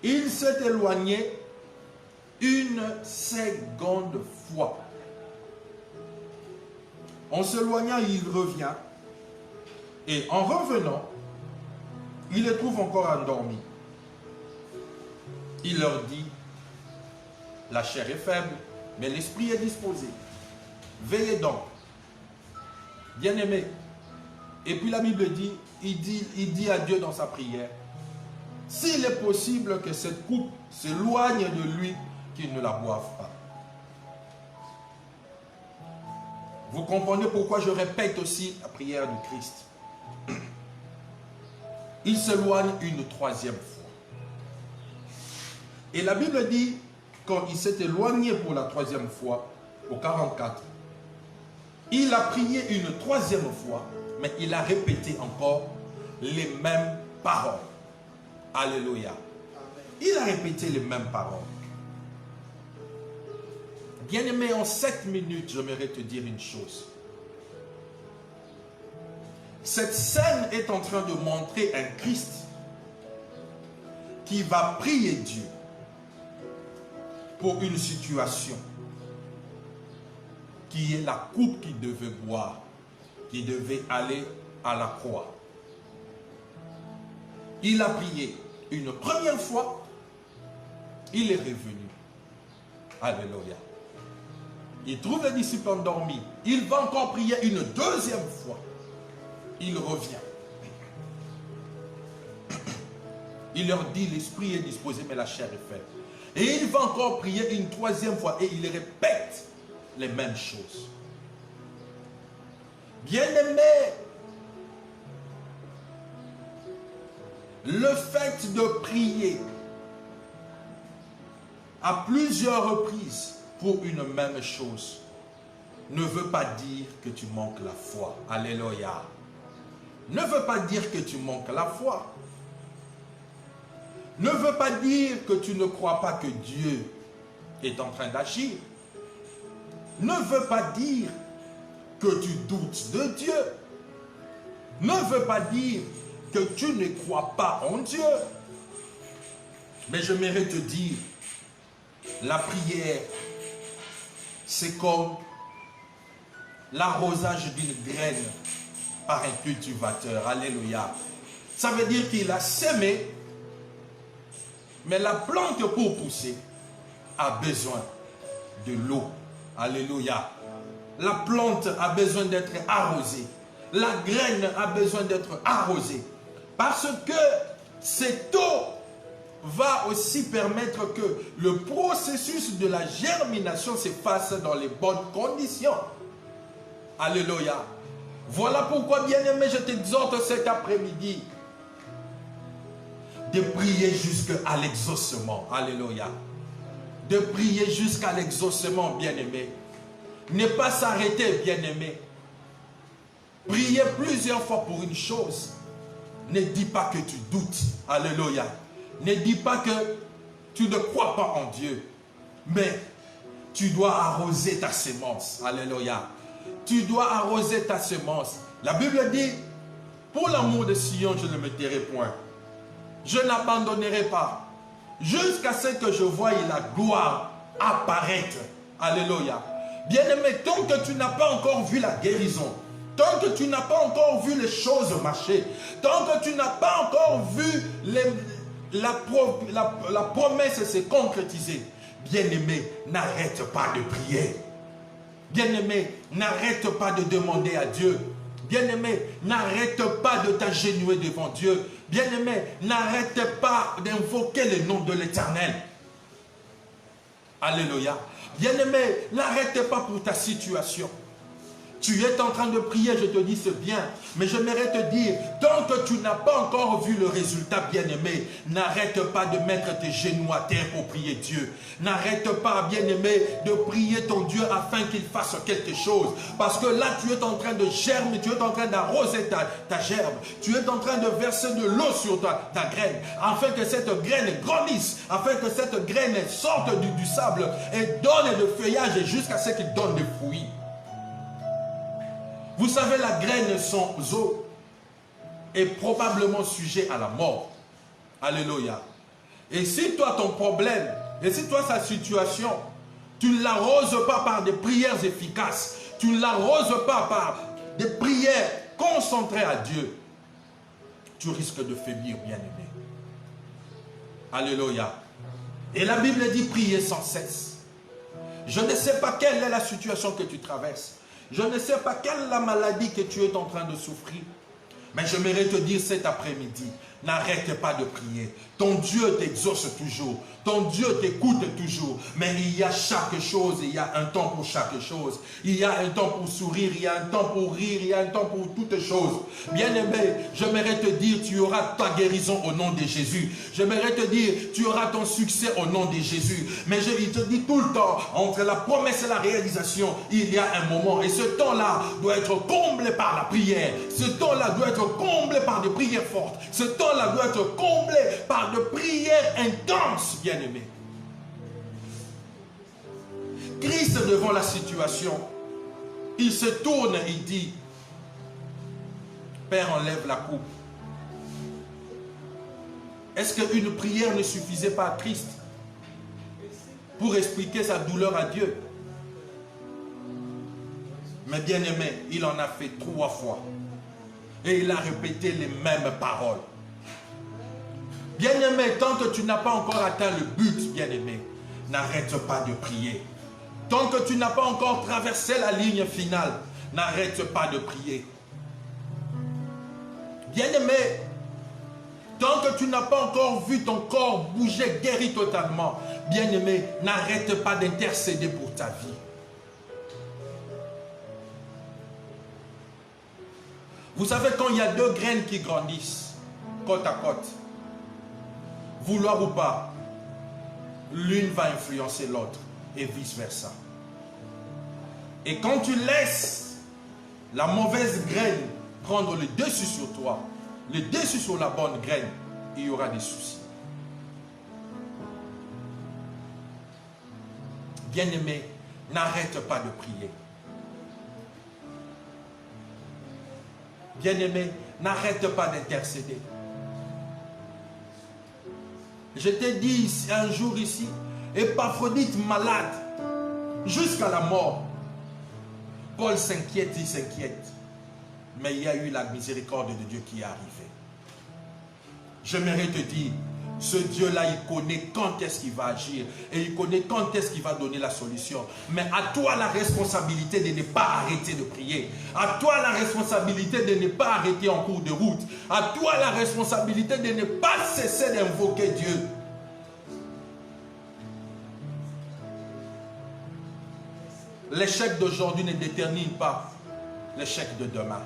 il s'est éloigné une seconde fois. En s'éloignant, il revient. Et en revenant, il les trouve encore endormis. Il leur dit, la chair est faible, mais l'esprit est disposé. Veillez donc. Bien-aimés. Et puis la Bible dit, il dit à Dieu dans sa prière, s'il est possible que cette coupe s'éloigne de lui, qu'il ne la boive pas. Vous comprenez pourquoi je répète aussi la prière du Christ. Il s'éloigne une troisième fois. Et la Bible dit, quand il s'est éloigné pour la troisième fois, au 44, il a prié une troisième fois, mais il a répété encore les mêmes paroles. Alléluia. Il a répété les mêmes paroles. Bien-aimé, en 7 minutes, j'aimerais te dire une chose. Cette scène est en train de montrer un Christ qui va prier Dieu pour une situation qui est la coupe qu'il devait boire, qui devait aller à la croix. Il a prié une première fois, il est revenu. Alléluia. Il trouve les disciples endormis. Il va encore prier une deuxième fois. Il revient. Il leur dit, l'esprit est disposé, mais la chair est faible. Et il va encore prier une troisième fois et il répète les mêmes choses. Bien-aimés, le fait de prier à plusieurs reprises pour une même chose ne veut pas dire que tu manques la foi. Alléluia. Ne veut pas dire que tu manques la foi. Ne veut pas dire que tu ne crois pas que Dieu est en train d'agir. Ne veut pas dire que tu doutes de Dieu. Ne veut pas dire que tu ne crois pas en Dieu. Mais j'aimerais te dire, la prière, c'est comme l'arrosage d'une graine par un cultivateur. Alléluia. Ça veut dire qu'il a semé, mais la plante pour pousser a besoin de l'eau. Alléluia. La plante a besoin d'être arrosée. La graine a besoin d'être arrosée. Parce que cette eau va aussi permettre que le processus de la germination se fasse dans les bonnes conditions. Alléluia. Voilà pourquoi, bien-aimé, je t'exhorte cet après-midi de prier jusqu'à l'exaucement. Alléluia. De prier jusqu'à l'exaucement, bien-aimé. Ne pas s'arrêter, bien-aimé. Priez plusieurs fois pour une chose. Ne dis pas que tu doutes. Alléluia. Ne dis pas que tu ne crois pas en Dieu. Mais tu dois arroser ta semence. Alléluia. Tu dois arroser ta semence. La Bible dit, pour l'amour de Sion, je ne me tairai point. Je n'abandonnerai pas. Jusqu'à ce que je voie la gloire apparaître. Alléluia. Bien-aimé, tant que tu n'as pas encore vu la guérison, tant que tu n'as pas encore vu les choses marcher, tant que tu n'as pas encore vu la promesse se concrétiser, bien-aimé, n'arrête pas de prier. Bien-aimé, n'arrête pas de demander à Dieu. Bien-aimé, n'arrête pas de t'agenouiller devant Dieu. Bien-aimé, n'arrête pas d'invoquer le nom de l'Éternel. Alléluia. Bien-aimé, n'arrête pas pour ta situation. Tu es en train de prier, je te dis c'est bien. Mais j'aimerais te dire, tant que tu n'as pas encore vu le résultat, bien-aimé, n'arrête pas de mettre tes genoux à terre pour prier Dieu. N'arrête pas, bien-aimé, de prier ton Dieu afin qu'il fasse quelque chose. Parce que là, tu es en train de germer, tu es en train d'arroser ta gerbe. Tu es en train de verser de l'eau sur ta graine. Afin que cette graine grandisse. Afin que cette graine sorte du sable et donne le feuillage jusqu'à ce qu'il donne des fruits. Vous savez, la graine sans eau est probablement sujet à la mort. Alléluia. Et si toi, ton problème, et si toi, sa situation, tu ne l'arroses pas par des prières efficaces, tu ne l'arroses pas par des prières concentrées à Dieu, tu risques de faiblir, bien-aimé. Alléluia. Et la Bible dit prier sans cesse. Je ne sais pas quelle est la situation que tu traverses. Je ne sais pas quelle est la maladie que tu es en train de souffrir. Mais j'aimerais te dire cet après-midi, n'arrête pas de prier. Ton Dieu t'exauce toujours. Ton Dieu t'écoute toujours. Mais il y a chaque chose, il y a un temps pour chaque chose. Il y a un temps pour sourire, il y a un temps pour rire, il y a un temps pour toutes choses. Bien-aimé, j'aimerais te dire, tu auras ta guérison au nom de Jésus. J'aimerais te dire, tu auras ton succès au nom de Jésus. Mais je te dis tout le temps, entre la promesse et la réalisation, il y a un moment. Et ce temps-là doit être comblé par la prière. Ce temps-là doit être comblé par des prières fortes. Ce temps-là doit être comblé par de prières intenses, bien-aimés. Christ devant la situation, il se tourne et il dit, Père, enlève la coupe. Est-ce qu'une prière ne suffisait pas à Christ pour expliquer sa douleur à Dieu? Mais bien-aimé, il en a fait 3 fois. Et il a répété les mêmes paroles. Bien-aimé, tant que tu n'as pas encore atteint le but, bien-aimé, n'arrête pas de prier. Tant que tu n'as pas encore traversé la ligne finale, n'arrête pas de prier. Bien-aimé, tant que tu n'as pas encore vu ton corps bouger, guéri totalement, bien-aimé, n'arrête pas d'intercéder pour ta vie. Vous savez, quand il y a 2 graines qui grandissent, côte à côte, vouloir ou pas, l'une va influencer l'autre et vice-versa. Et quand tu laisses la mauvaise graine prendre le dessus sur toi, le dessus sur la bonne graine, il y aura des soucis. Bien-aimé, n'arrête pas de prier. Bien-aimé, n'arrête pas d'intercéder. Je t'ai dit un jour ici, Épaphrodite malade, jusqu'à la mort. Paul s'inquiète, il s'inquiète. Mais il y a eu la miséricorde de Dieu qui est arrivée. J'aimerais te dire, ce Dieu-là, il connaît quand est-ce qu'il va agir et il connaît quand est-ce qu'il va donner la solution. Mais à toi la responsabilité de ne pas arrêter de prier. À toi la responsabilité de ne pas arrêter en cours de route. À toi la responsabilité de ne pas cesser d'invoquer Dieu. L'échec d'aujourd'hui ne détermine pas l'échec de demain.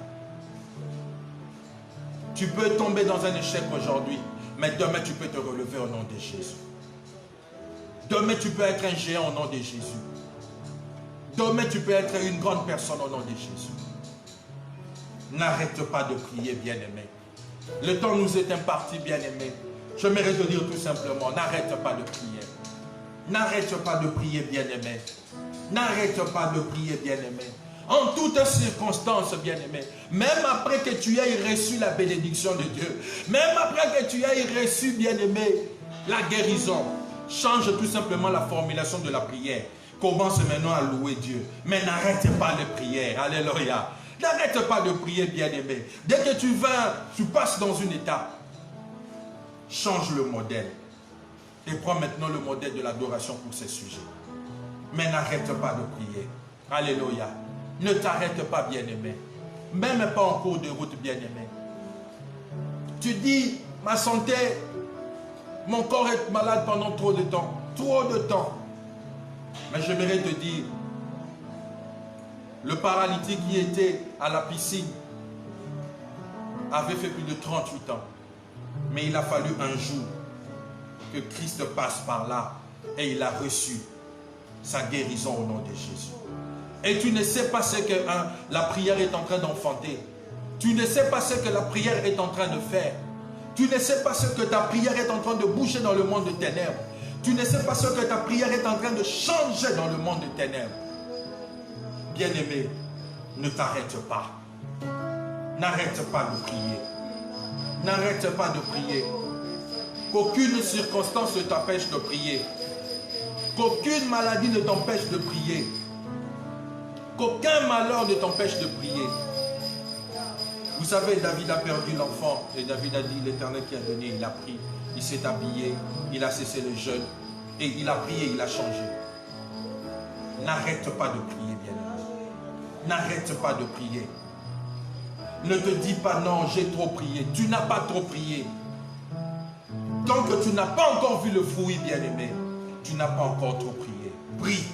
Tu peux tomber dans un échec aujourd'hui, mais demain tu peux te relever au nom de Jésus. Demain tu peux être un géant au nom de Jésus. Demain tu peux être une grande personne au nom de Jésus. N'arrête pas de prier, bien-aimé. Le temps nous est imparti, bien-aimé. J'aimerais te dire tout simplement, n'arrête pas de prier. N'arrête pas de prier, bien-aimé. N'arrête pas de prier, bien-aimé. En toutes circonstances, bien-aimé, même après que tu aies reçu la bénédiction de Dieu, même après que tu aies reçu, bien-aimé, la guérison, change tout simplement la formulation de la prière. Commence maintenant à louer Dieu. Mais n'arrête pas de prier. Alléluia. N'arrête pas de prier, bien-aimé. Dès que tu passes dans une étape, change le modèle. Et prends maintenant le modèle de l'adoration pour ces sujets. Mais n'arrête pas de prier. Alléluia. Ne t'arrête pas, bien-aimé. Même pas en cours de route, bien-aimé. Tu dis, ma santé, mon corps est malade pendant trop de temps. Trop de temps. Mais j'aimerais te dire, le paralytique qui était à la piscine avait fait plus de 38 ans. Mais il a fallu un jour que Christ passe par là et il a reçu sa guérison au nom de Jésus. Et tu ne sais pas ce que la prière est en train d'enfanter. Tu ne sais pas ce que la prière est en train de faire. Tu ne sais pas ce que ta prière est en train de bouger dans le monde de ténèbres. Tu ne sais pas ce que ta prière est en train de changer dans le monde de ténèbres. Bien-aimé, ne t'arrête pas. N'arrête pas de prier. N'arrête pas de prier. Qu'aucune circonstance ne t'empêche de prier. Qu'aucune maladie ne t'empêche de prier. Qu'aucun malheur ne t'empêche de prier. Vous savez, David a perdu l'enfant. Et David a dit, l'Éternel qui a donné, il a pris. Il s'est habillé, il a cessé le jeûne. Et il a prié, il a changé. N'arrête pas de prier, bien-aimé. N'arrête pas de prier. Ne te dis pas non, j'ai trop prié. Tu n'as pas trop prié. Tant que tu n'as pas encore vu le fruit, bien-aimé, tu n'as pas encore trop prié. Prie.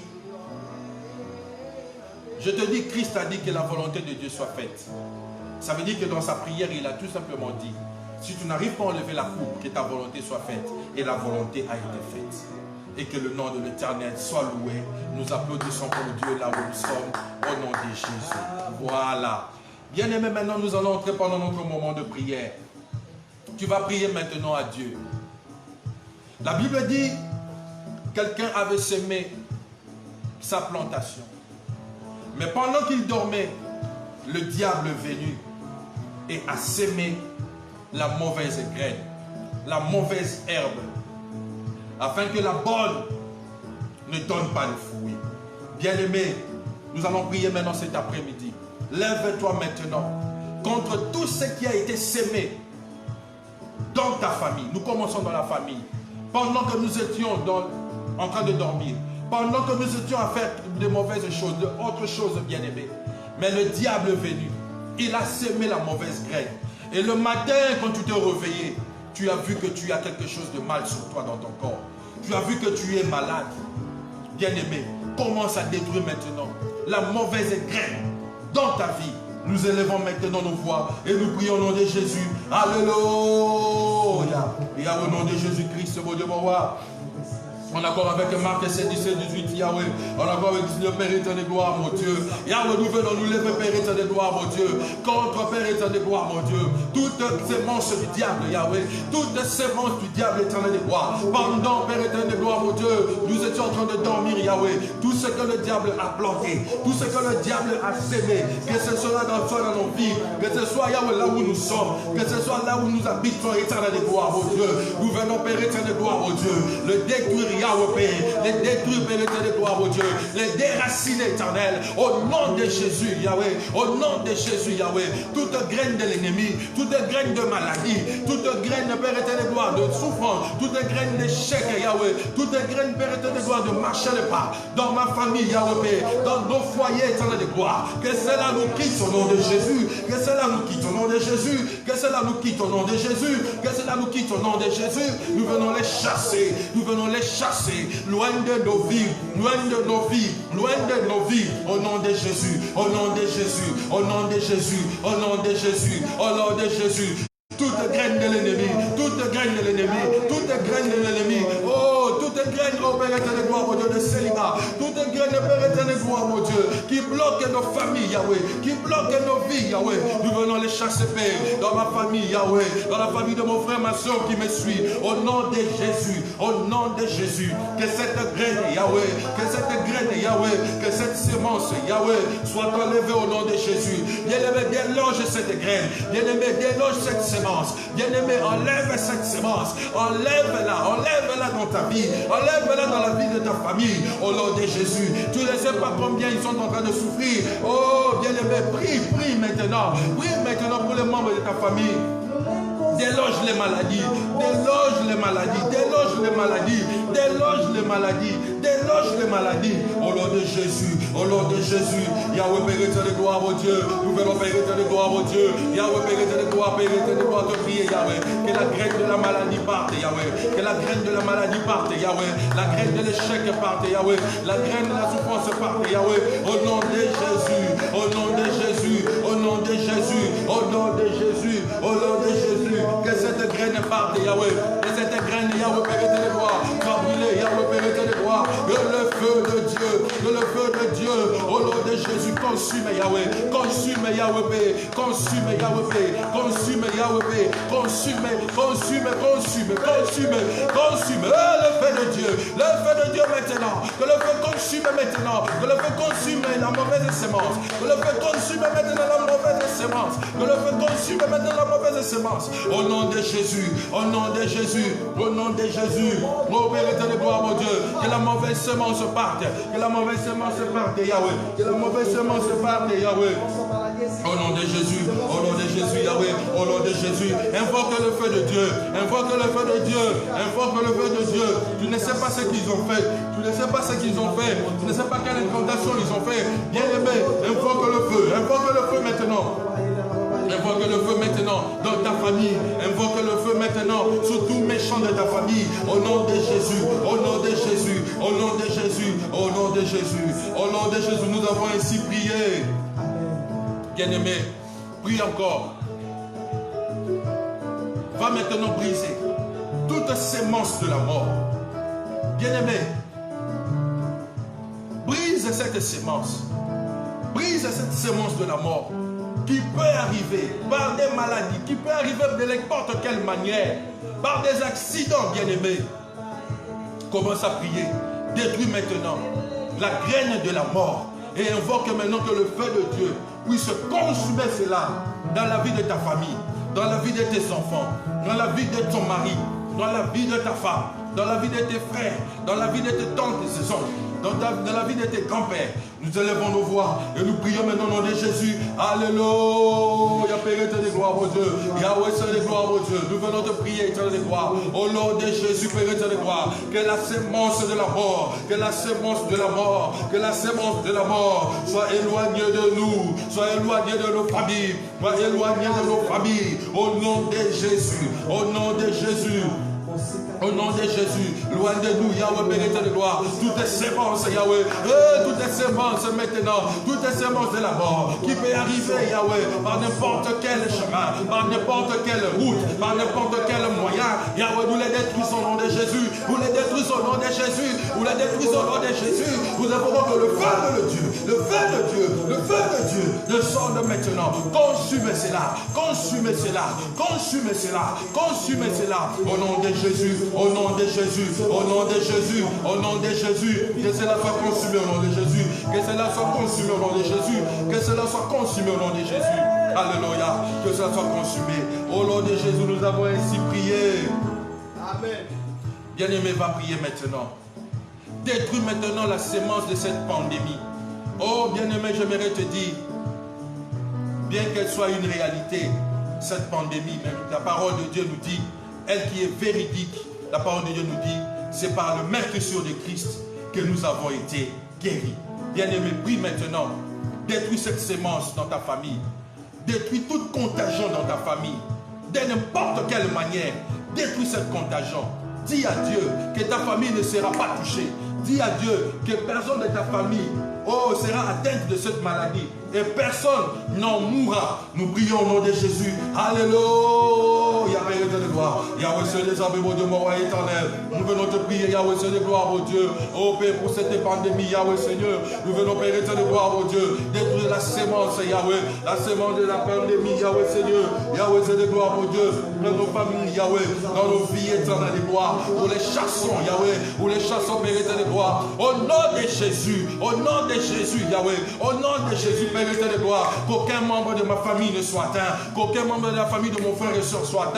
Je te dis, Christ a dit que la volonté de Dieu soit faite. Ça veut dire que dans sa prière, il a tout simplement dit, si tu n'arrives pas à enlever la coupe, que ta volonté soit faite. Et la volonté a été faite. Et que le nom de l'Éternel soit loué. Nous applaudissons pour Dieu là où nous sommes, au nom de Jésus. Voilà. Bien aimé, maintenant nous allons entrer pendant notre moment de prière. Tu vas prier maintenant à Dieu. La Bible dit, quelqu'un avait semé sa plantation. Mais pendant qu'il dormait, le diable est venu et a sémé la mauvaise graine, la mauvaise herbe, afin que la bonne ne donne pas de fruits. Bien-aimé, nous allons prier maintenant cet après-midi. Lève-toi maintenant contre tout ce qui a été sémé dans ta famille. Nous commençons dans la famille. Pendant que nous étions en train de dormir, pendant que nous étions à faire de mauvaises choses, de autres choses, bien-aimées. Mais le diable est venu. Il a sémé la mauvaise graine. Et le matin, quand tu t'es réveillé, tu as vu que tu as quelque chose de mal sur toi dans ton corps. Tu as vu que tu es malade. Bien-aimé, commence à détruire maintenant la mauvaise graine dans ta vie. Nous élevons maintenant nos voix et nous prions au nom de Jésus. Alléluia. Et au nom de Jésus-Christ, mon Dieu, mon roi. On accord avec Marc 7, 17, 18, Yahweh. On accord avec le Père éternel de gloire, mon Dieu. Yahweh, nous venons nous lever, Père éternel de gloire, mon Dieu. Contre Père éternel de gloire, mon Dieu. Toute sémence du diable, Yahweh. Toute sémence du diable éternel de gloire. Pendant, Père éternel de gloire, mon Dieu, nous étions en train de dormir, Yahweh. Tout ce que le diable a planté, tout ce que le diable a sémé, que ce soit dans nos vies, que ce soit, Yahweh, là où nous sommes, que ce soit là où nous habitons, éternel de gloire, mon Dieu. Nous venons, Père éternel de gloire, mon Dieu, le détruire, Yahweh, Père, les détruire, Père éternel de gloire, mon Dieu, les déraciner, éternel, au nom de Jésus, Yahweh, au nom de Jésus, Yahweh, toute graine de l'ennemi, toute graine de maladie, toute graine, Père éternel de gloire, de souffrance, toute graine d'échec, Yahweh, toute graine, Père éternel de gloire, de marcher le pas, dans ma famille, Yahweh, Père, dans nos foyers, éternel de gloire, que cela nous quitte au nom de Jésus, que cela nous quitte au nom de Jésus, que cela nous quitte au nom de Jésus, que cela nous quitte au nom de Jésus, nous venons les chasser, nous venons les chasser, loin de nos vies, loin de nos vies, loin de nos vies, au nom de Jésus, au nom de Jésus, au nom de Jésus, au nom de Jésus, au nom de Jésus. Toute graine de l'ennemi, toute graine de l'ennemi, toute graine de l'ennemi, oh, toute graine, oh Père éternel de gloire, mon Dieu, de célibat, toute graine de Père éternel de gloire, mon Dieu, qui bloque nos familles, Yahweh, qui bloque nos vies, Yahweh, nous venons les chasser, Père, dans ma famille, Yahweh, dans la famille de mon frère, ma soeur qui me suit, au nom de Jésus, au nom de Jésus, que cette graine, Yahweh, que cette graine, Yahweh, que cette semence, Yahweh, soit enlevée au nom de Jésus. Bien-aimé, déloge cette graine, bien-aimé, déloge cette semence. Bien-aimé, enlève cette semence, enlève-la dans ta vie, enlève-la dans la vie de ta famille, au nom de Jésus. Tu ne sais pas combien ils sont en train de souffrir. Oh, bien-aimé, prie maintenant pour les membres de ta famille. Déloge les maladies, déloge les maladies, déloge les maladies, déloge les maladies, déloge les maladies. Au nom de Jésus, au nom de Jésus. Yahweh, Père éternel de gloire, mon Dieu. Nous venons, Père éternel de gloire, mon Dieu. Yahweh, Père éternel de gloire, Père éternel de gloire, te prier, Yahweh. Que la graine de la maladie parte, Yahweh. Que la graine de la maladie parte, Yahweh. La graine de l'échec parte, Yahweh. La graine de la souffrance parte, Yahweh. Au nom de Jésus, au nom de Jésus, au nom de Jésus, au nom de Jésus, au nom de Jésus. Que cette graine parte, Yahweh. Que cette graine, Yahweh, Père éternel de gloire, soit brûlée, Yahweh, Père éternel de gloire. Que le feu de Dieu, au nom de Jésus, consume Yahweh, consume Yahweh, consume Yahweh, consume Yahweh, consume, consume, consume, consume, consume, le feu de Dieu maintenant, que le feu consume maintenant, que le feu consume la mauvaise semence, que le feu consume maintenant la mauvaise semence, que le feu consume maintenant la mauvaise semence, au nom de Jésus, au nom de Jésus, au nom de Jésus, ô Père éternel, gloire mon Dieu, que la mauvaise semence parte, que la mauvaise semence parte, Yahweh, que la mauvaise semence parte, Yahweh, au nom de Jésus, Yahweh, au nom de Jésus, invoque le feu de Dieu, invoque le feu de Dieu, invoque le feu de Dieu. Tu ne sais pas ce qu'ils ont fait, tu ne sais pas ce qu'ils ont fait, tu ne sais pas quelle incantation ils ont fait. Bien-aimé, invoque le feu maintenant. Invoque le feu maintenant dans ta famille. Invoque le feu maintenant sur tout méchant de ta famille. Au nom de Jésus, au nom de Jésus, au nom de Jésus, au nom de Jésus, au nom de Jésus, nous avons ainsi prié. Bien-aimé, prie encore. Va maintenant briser toute sémence de la mort. Bien-aimé, brise cette sémence. Brise cette sémence de la mort qui peut arriver par des maladies, qui peut arriver de n'importe quelle manière, par des accidents, bien-aimés. Commence à prier. Détruis maintenant la graine de la mort et invoque maintenant que le feu de Dieu puisse consumer cela dans la vie de ta famille, dans la vie de tes enfants, dans la vie de ton mari, dans la vie de ta femme, dans la vie de tes frères, dans la vie de tes tantes et tes oncles, dans la vie de tes grands-pères. Nous élevons nos voix et nous prions maintenant au nom de Jésus. Alléluia, Père éternel, gloire au Dieu. Yahweh, Seigneur, gloire au Dieu. Nous venons te prier, éternel, gloire. Au nom de Jésus, Père éternel, gloire. Que la sémence de la mort, que la sémence de la mort, que la sémence de la mort soit éloignée de nous, soit éloignée de nos familles, soit éloignée de nos familles. Au nom de Jésus, au nom de Jésus. Au nom de Jésus, loin de nous, Yahweh, Père éternel, gloire. Toutes les sémences, Yahweh, toutes les sémences maintenant, toutes les sémences de la mort qui peut arriver, Yahweh, par n'importe quel chemin, par n'importe quelle route, par n'importe quel moyen, Yahweh, nous les détruisons au nom de Jésus, nous les détruisons au nom de Jésus, nous les détruisons au nom de Jésus. Nous avons que le feu de Dieu, le feu de Dieu, le feu de Dieu descende maintenant. Consume cela, consume cela, consume cela, consume cela, au nom de Jésus. Au nom de Jésus, au nom de Jésus, au nom de Jésus, que cela soit consumé au nom de Jésus, que cela soit consumé au nom de Jésus, que cela soit consumé au nom de Jésus. Alléluia, que cela soit consumé. Au nom de Jésus, nous avons ainsi prié. Amen. Bien-aimé, va prier maintenant. Détruis maintenant la sémence de cette pandémie. Oh, bien-aimé, j'aimerais te dire, bien qu'elle soit une réalité, cette pandémie, même la parole de Dieu nous dit, elle qui est véridique, la parole de Dieu nous dit, c'est par le meurtrissure de Christ que nous avons été guéris. Bien-aimé, prie maintenant. Détruis cette sémence dans ta famille. Détruis toute contagion dans ta famille. De n'importe quelle manière, détruis cette contagion. Dis à Dieu que ta famille ne sera pas touchée. Dis à Dieu que personne de ta famille sera atteinte de cette maladie. Et personne n'en mourra. Nous prions au nom de Jésus. Alléluia. Père de gloire. Yahweh, Seigneur des armées, mon Dieu, mon roi éternel. Nous venons te prier, Yahweh, Seigneur de gloire, mon Dieu. Oh Père, pour cette pandémie, Yahweh, Seigneur. Nous venons, Père éternel de gloire, mon Dieu. Détruire la sémence, Yahweh. La sémence de la pandémie, Yahweh, Seigneur. Yahweh, Seigneur de gloire, mon Dieu. Dans nos familles, Yahweh. Dans nos vies éternelles de gloire. Nous les chassons, Yahweh. Nous les chassons, Père éternel de gloire. Au nom de Jésus. Au nom de Jésus, Yahweh. Au nom de Jésus, Père éternel de gloire. Qu'aucun membre de ma famille ne soit atteint. Qu'aucun membre de la famille de mon frère et soeur soit atteint.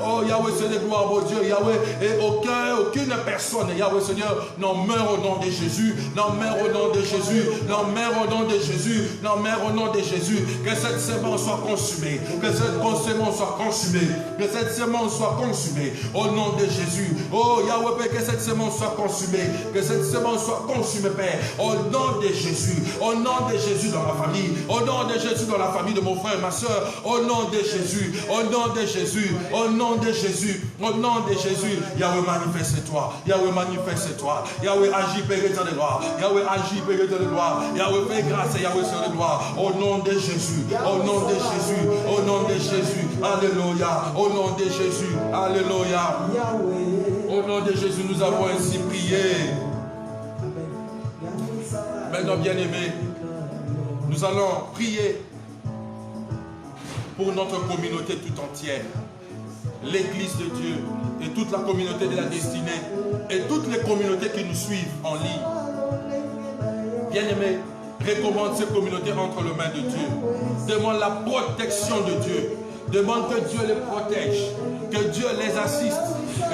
Oh Yahweh, Seigneur de gloire, mon Dieu, Yahweh. Et aucune personne, Yahweh, Seigneur, n'en meurt au nom de Jésus. N'en meurt au nom de Jésus. N'en meurt au nom de Jésus. N'en meurt au nom de Jésus. Que cette sémence soit consumée. Que cette sémence soit consumée. Que cette sémence soit consumée. Au nom de Jésus. Oh Yahweh, Père, que cette sémence soit consumée. Que cette sémence soit consumée, Père. Au nom de Jésus. Au nom de Jésus dans ma famille. Au nom de Jésus dans la famille de mon frère et ma soeur. Au nom de Jésus. Au nom de Jésus. Au nom de Jésus. Au nom de Jésus. Yahweh, manifeste-toi. Yahweh, manifeste-toi. Yahweh, agis, Père éternel de gloire. Yahweh, agis, Père éternel de gloire. Yahweh, fais grâce. Yahweh, Seigneur de gloire. Au nom de Jésus. Au nom de Jésus. Au nom de Jésus. Alléluia. Au nom de Jésus. Alléluia. Au nom de Jésus, nous avons ainsi prié. Maintenant, bien-aimés, Nous allons prier pour notre communauté tout entière. L'Église de Dieu et toute la communauté de la destinée et toutes les communautés qui nous suivent en ligne. Bien-aimés, recommande ces communautés entre les mains de Dieu. Demande la protection de Dieu. Demande que Dieu les protège, que Dieu les assiste.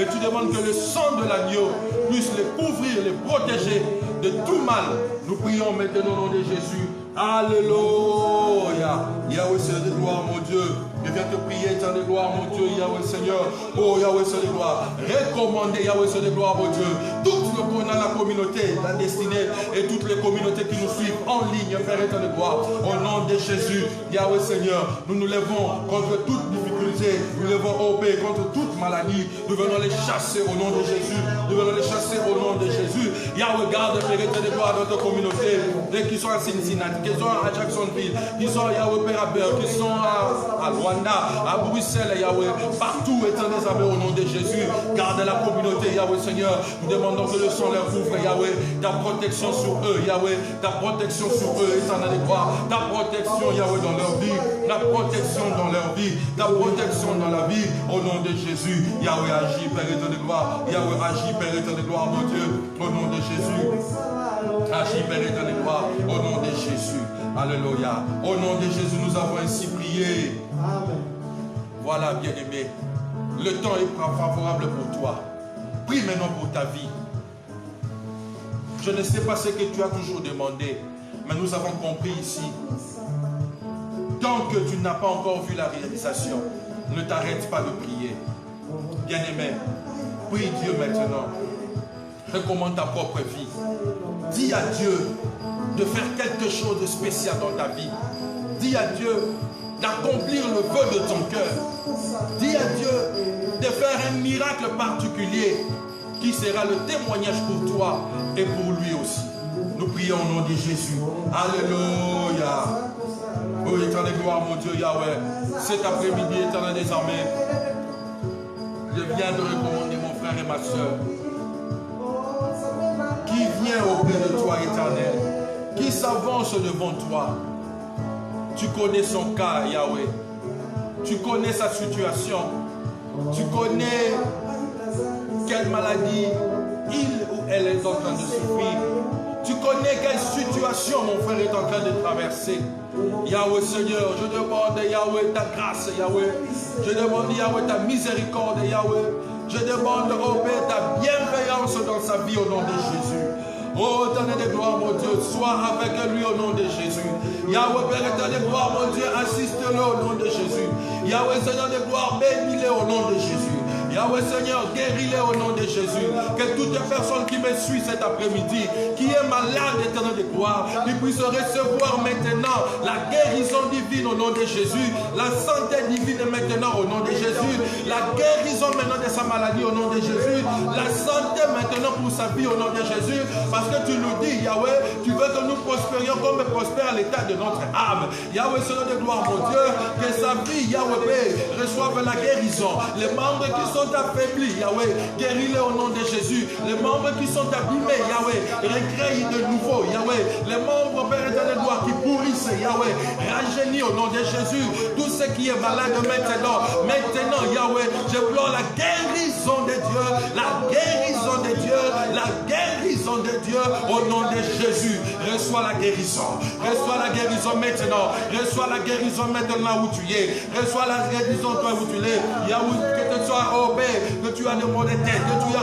Et tu demandes que le sang de l'agneau puisse les couvrir, les protéger de tout mal. Nous prions maintenant au nom de Jésus. Alléluia. Yahweh, Seigneur de gloire, mon Dieu. Je viens te prier, éternel de gloire, mon Dieu, Yahweh Seigneur. Oh Yahweh, Seigneur de gloire. Recommandez, Yahweh, Seigneur de gloire, mon Dieu. Toute la communauté, la destinée et toutes les communautés qui nous suivent en ligne, Père éternel de gloire. Au nom de Jésus, Yahweh Seigneur, nous nous levons contre toute difficulté. Nous levons au Père contre toute maladie. Nous venons les chasser au nom de Jésus. Nous venons les chasser au nom de Jésus. Yahweh, garde, Père éternel de gloire, notre communauté. Et qui sont à Cincinnati, qui sont à Jacksonville, qui sont à Yahweh, Père Abel, qui sont à Rwanda, à Bruxelles, Yahweh, partout, éternel amis, au nom de Jésus, garde la communauté, Yahweh Seigneur, nous demandons que le sang leur couvre, Yahweh, ta protection sur eux, Yahweh, ta protection sur eux, éternel de gloire, ta protection, Yahweh, dans leur vie, ta protection dans leur vie, ta protection dans la vie, au nom de Jésus, Yahweh, agis, Père éternel de gloire, Yahweh, agis, Père éternel de gloire, mon Dieu, au nom de Jésus, agis, Père éternel de gloire, au nom de Jésus, alléluia, au nom de Jésus, nous avons ainsi prié. Amen. Voilà, bien-aimé, le temps est favorable pour toi. Prie maintenant pour ta vie. Je ne sais pas ce que tu as toujours demandé, mais nous avons compris ici. Tant que tu n'as pas encore vu la réalisation, ne t'arrête pas de prier. Bien-aimé, prie Dieu maintenant. Recommande ta propre vie. Dis à Dieu de faire quelque chose de spécial dans ta vie. Dis à Dieu d'accomplir le vœu de ton cœur. Dis à Dieu de faire un miracle particulier qui sera le témoignage pour toi et pour lui aussi. Nous prions au nom de Jésus. Alléluia. Oh éternel gloire mon Dieu Yahweh. Cet après-midi éternel des armées, je viens de recommander mon frère et ma soeur qui vient auprès de toi éternel, qui s'avance devant toi. Tu connais son cas, Yahweh. Tu connais sa situation. Tu connais quelle maladie il ou elle est en train de souffrir. Tu connais quelle situation mon frère est en train de traverser. Yahweh Seigneur, je demande Yahweh ta grâce, Yahweh. Je demande Yahweh ta miséricorde, Yahweh. Je demande au Père ta bienveillance dans sa vie au nom de Jésus. Oh, éternel de gloire, mon Dieu, sois avec lui au nom de Jésus. Yahweh, Père éternel de gloire, mon Dieu, assiste-le au nom de Jésus. Yahweh, Seigneur de gloire, bénis-le au nom de Jésus. Yahweh Seigneur, guéris-les au nom de Jésus. Que toute personne qui me suit cet après-midi, qui est malade, éternel de gloire, qui puisse recevoir maintenant la guérison divine au nom de Jésus, la santé divine maintenant au nom de Jésus, la guérison maintenant de sa maladie au nom de Jésus, la santé maintenant pour sa vie au nom de Jésus, parce que tu nous dis, Yahweh, tu veux que nous prospérions comme prospère l'état de notre âme. Yahweh Seigneur de gloire, mon Dieu, que sa vie, Yahweh, reçoive la guérison. Les membres qui sont affaiblis, Yahweh, guéris-les au nom de Jésus. Les membres qui sont abîmés, Yahweh, recrée de nouveau, Yahweh. Les membres, Père éternel de gloire, qui pourrissent, Yahweh, rajeunis au nom de Jésus. Tout ce qui est malade maintenant, Yahweh, je pleure la guérison de Dieu, la guérison de Dieu, la guérison de Dieu au nom de Jésus. Reçois la guérison, reçois la guérison maintenant, reçois la guérison maintenant où tu es, reçois la guérison toi où tu es, Yahweh, que tu sois que tu as des maux de tête, que tu as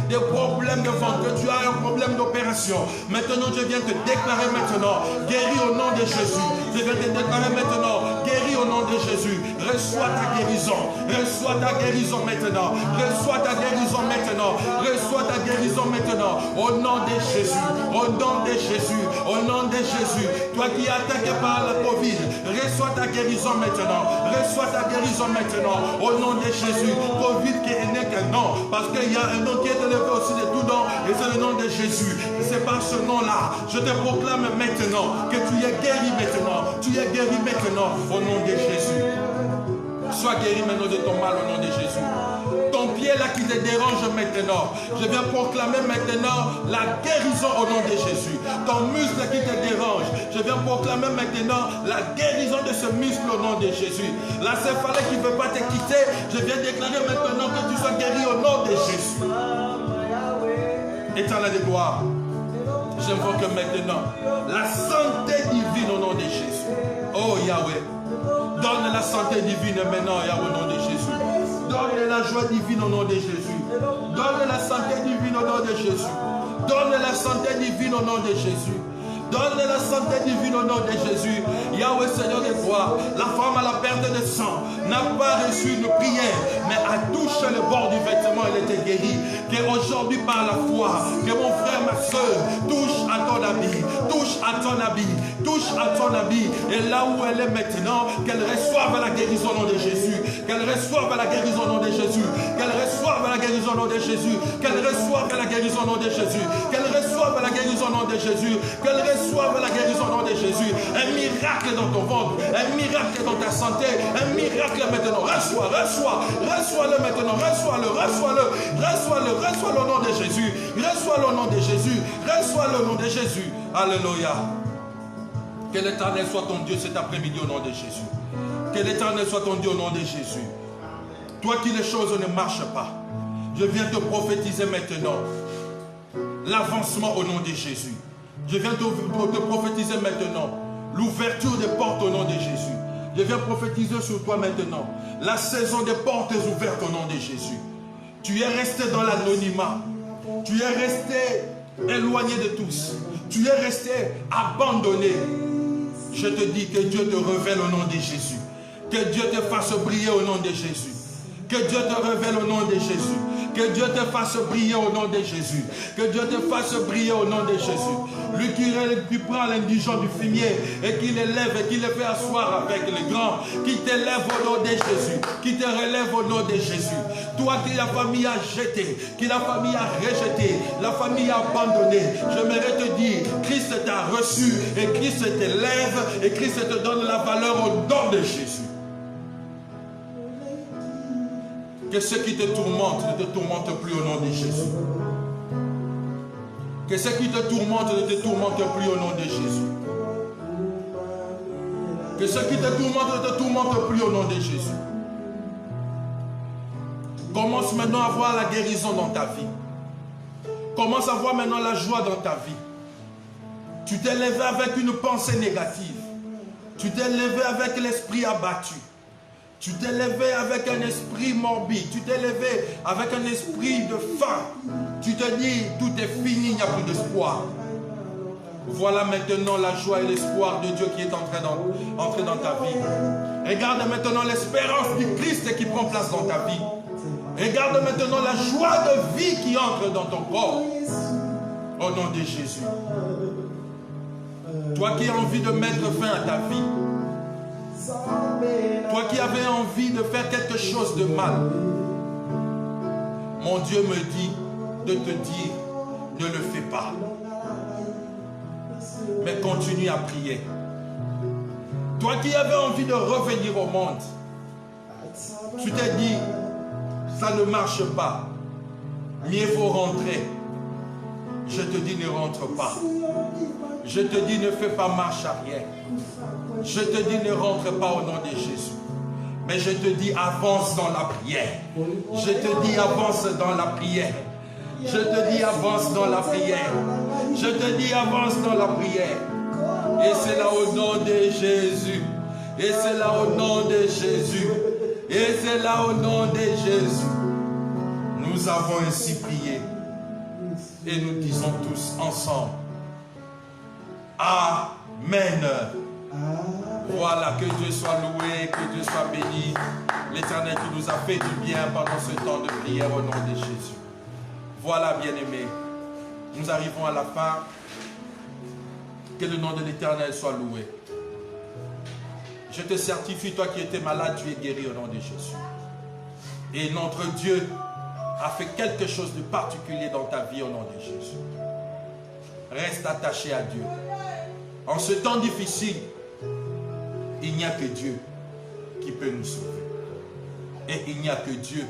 des problèmes de ventre, que tu as un problème d'opération. Maintenant, je viens te déclarer maintenant, guéris au nom de Jésus. Je viens te déclarer maintenant, guéris au nom de Jésus. Reçois ta guérison. Reçois ta guérison maintenant. Reçois ta guérison maintenant. Reçois ta guérison maintenant. Au nom de Jésus. Au nom de Jésus. Au nom de Jésus. Toi qui es attaqué par la Covid, reçois ta guérison maintenant. Reçois ta guérison maintenant. Au nom de Jésus. Covid qui n'est qu'un nom, parce qu'il y a un nom qui est élevé aussi de tout nom, et c'est le nom de Jésus. C'est par ce nom-là, je te proclame maintenant que tu es guéri maintenant. Tu es guéri maintenant au nom de Jésus. Sois guéri maintenant de ton mal au nom de Jésus. Ton pied là qui te dérange maintenant, je viens proclamer maintenant la guérison au nom de Jésus. Ton muscle qui te dérange, je viens proclamer maintenant la guérison de ce muscle au nom de Jésus. La céphalée qui ne veut pas te quitter, je viens déclarer maintenant que tu sois guéri au nom de Jésus. Éternel de gloire, j'invoque maintenant la santé divine au nom de Jésus. Oh Yahweh, donne la santé divine maintenant, Yahweh, au nom de Jésus. Donne la joie divine au nom de Jésus. Donne la santé divine au nom de Jésus. Donne la santé divine au nom de Jésus. Donne la santé divine au nom de Jésus. Yahweh Seigneur de gloire, la femme à la perte de sang n'a pas reçu une prière, mais a touché le bord du vêtement, elle était guérie. Qu'aujourd'hui par la foi, que mon frère, ma soeur, touche à ton habit, touche à ton habit, touche à ton habit. Et là où elle est maintenant, qu'elle reçoive la guérison au nom de Jésus. Qu'elle reçoive la guérison au nom de Jésus. Qu'elle reçoive la guérison au nom de Jésus. Qu'elle reçoive la guérison au nom de Jésus. Qu'elle reçoive la guérison au nom de Jésus. Qu'elle reçoive la guérison au nom de Jésus. Un miracle dans ton ventre, un miracle dans ta santé, un miracle maintenant. Reçois-le maintenant. Reçois-le au nom de Jésus. Reçois-le au nom de Jésus. Reçois-le au nom de Jésus. Alléluia. Que l'Éternel soit ton Dieu cet après-midi au nom de Jésus. Que l'Éternel soit ton Dieu au nom de Jésus. Toi qui les choses ne marchent pas, je viens te prophétiser maintenant l'avancement au nom de Jésus. Je viens te prophétiser maintenant l'ouverture des portes au nom de Jésus. Je viens prophétiser sur toi maintenant la saison des portes ouvertes au nom de Jésus. Tu es resté dans l'anonymat. Tu es resté éloigné de tous. Tu es resté abandonné. Je te dis que Dieu te révèle au nom de Jésus. Que Dieu te fasse briller au nom de Jésus. Que Dieu te révèle au nom de Jésus. Que Dieu te fasse briller au nom de Jésus. Que Dieu te fasse briller au nom de Jésus. Lui qui prend l'indigent du fumier et qui l'élève et qui le fait asseoir avec les grands. Qui t'élève au nom de Jésus. Qui te relève au nom de Jésus. Toi qui la famille a jeté, qui la famille a rejeté, la famille a abandonné. J'aimerais te dire, Christ t'a reçu et Christ t'élève et Christ te donne la valeur au nom de Jésus. Que ceux qui te tourmentent ne te tourmentent plus au nom de Jésus. Que ceux qui te tourmentent ne te tourmentent plus au nom de Jésus. Que ceux qui te tourmentent ne te tourmentent plus au nom de Jésus. Commence maintenant à voir la guérison dans ta vie. Commence à voir maintenant la joie dans ta vie. Tu t'es levé avec une pensée négative. Tu t'es levé avec l'esprit abattu. Tu t'es levé avec un esprit morbide. Tu t'es levé avec un esprit de faim. Tu te dis, tout est fini, il n'y a plus d'espoir. Voilà maintenant la joie et l'espoir de Dieu qui est entré dans ta vie. Regarde maintenant l'espérance du Christ qui prend place dans ta vie. Regarde maintenant la joie de vie qui entre dans ton corps. Au nom de Jésus. Toi qui as envie de mettre fin à ta vie. Toi qui avais envie de faire quelque chose de mal, mon Dieu me dit de te dire, ne le fais pas. Mais continue à prier. Toi qui avais envie de revenir au monde, tu t'es dit, ça ne marche pas, mieux vaut rentrer. Je te dis, ne rentre pas. Je te dis, ne fais pas marche arrière. Je te dis, ne rentre pas au nom de Jésus. Mais je te dis, avance dans la prière. Je te dis, avance dans la prière. Je te dis, avance dans la prière. Je te dis, avance dans la prière. Et c'est là au nom de Jésus. Et c'est là au nom de Jésus. Et c'est là au nom de Jésus. Nous avons ainsi prié. Et nous disons tous ensemble. Amen. Voilà, que Dieu soit loué, que Dieu soit béni. L'Éternel qui nous a fait du bien pendant ce temps de prière au nom de Jésus. Voilà, bien-aimés, nous arrivons à la fin. Que le nom de l'Éternel soit loué. Je te certifie, toi qui étais malade, tu es guéri au nom de Jésus. Et notre Dieu a fait quelque chose de particulier dans ta vie au nom de Jésus. Reste attaché à Dieu. En ce temps difficile, il n'y a que Dieu qui peut nous sauver. Et il n'y a que Dieu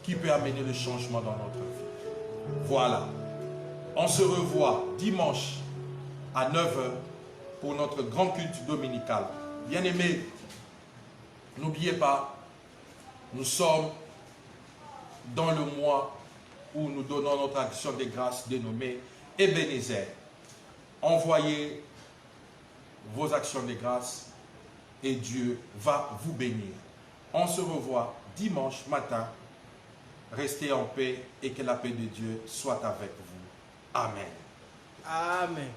qui peut amener le changement dans notre vie. Voilà. On se revoit dimanche à 9 h pour notre grand culte dominical. Bien-aimés, n'oubliez pas, nous sommes dans le mois où nous donnons notre action de grâce dénommée Ebenezer. Envoyez vos actions de grâce et Dieu va vous bénir. On se revoit dimanche matin. Restez en paix et que la paix de Dieu soit avec vous. Amen. Amen.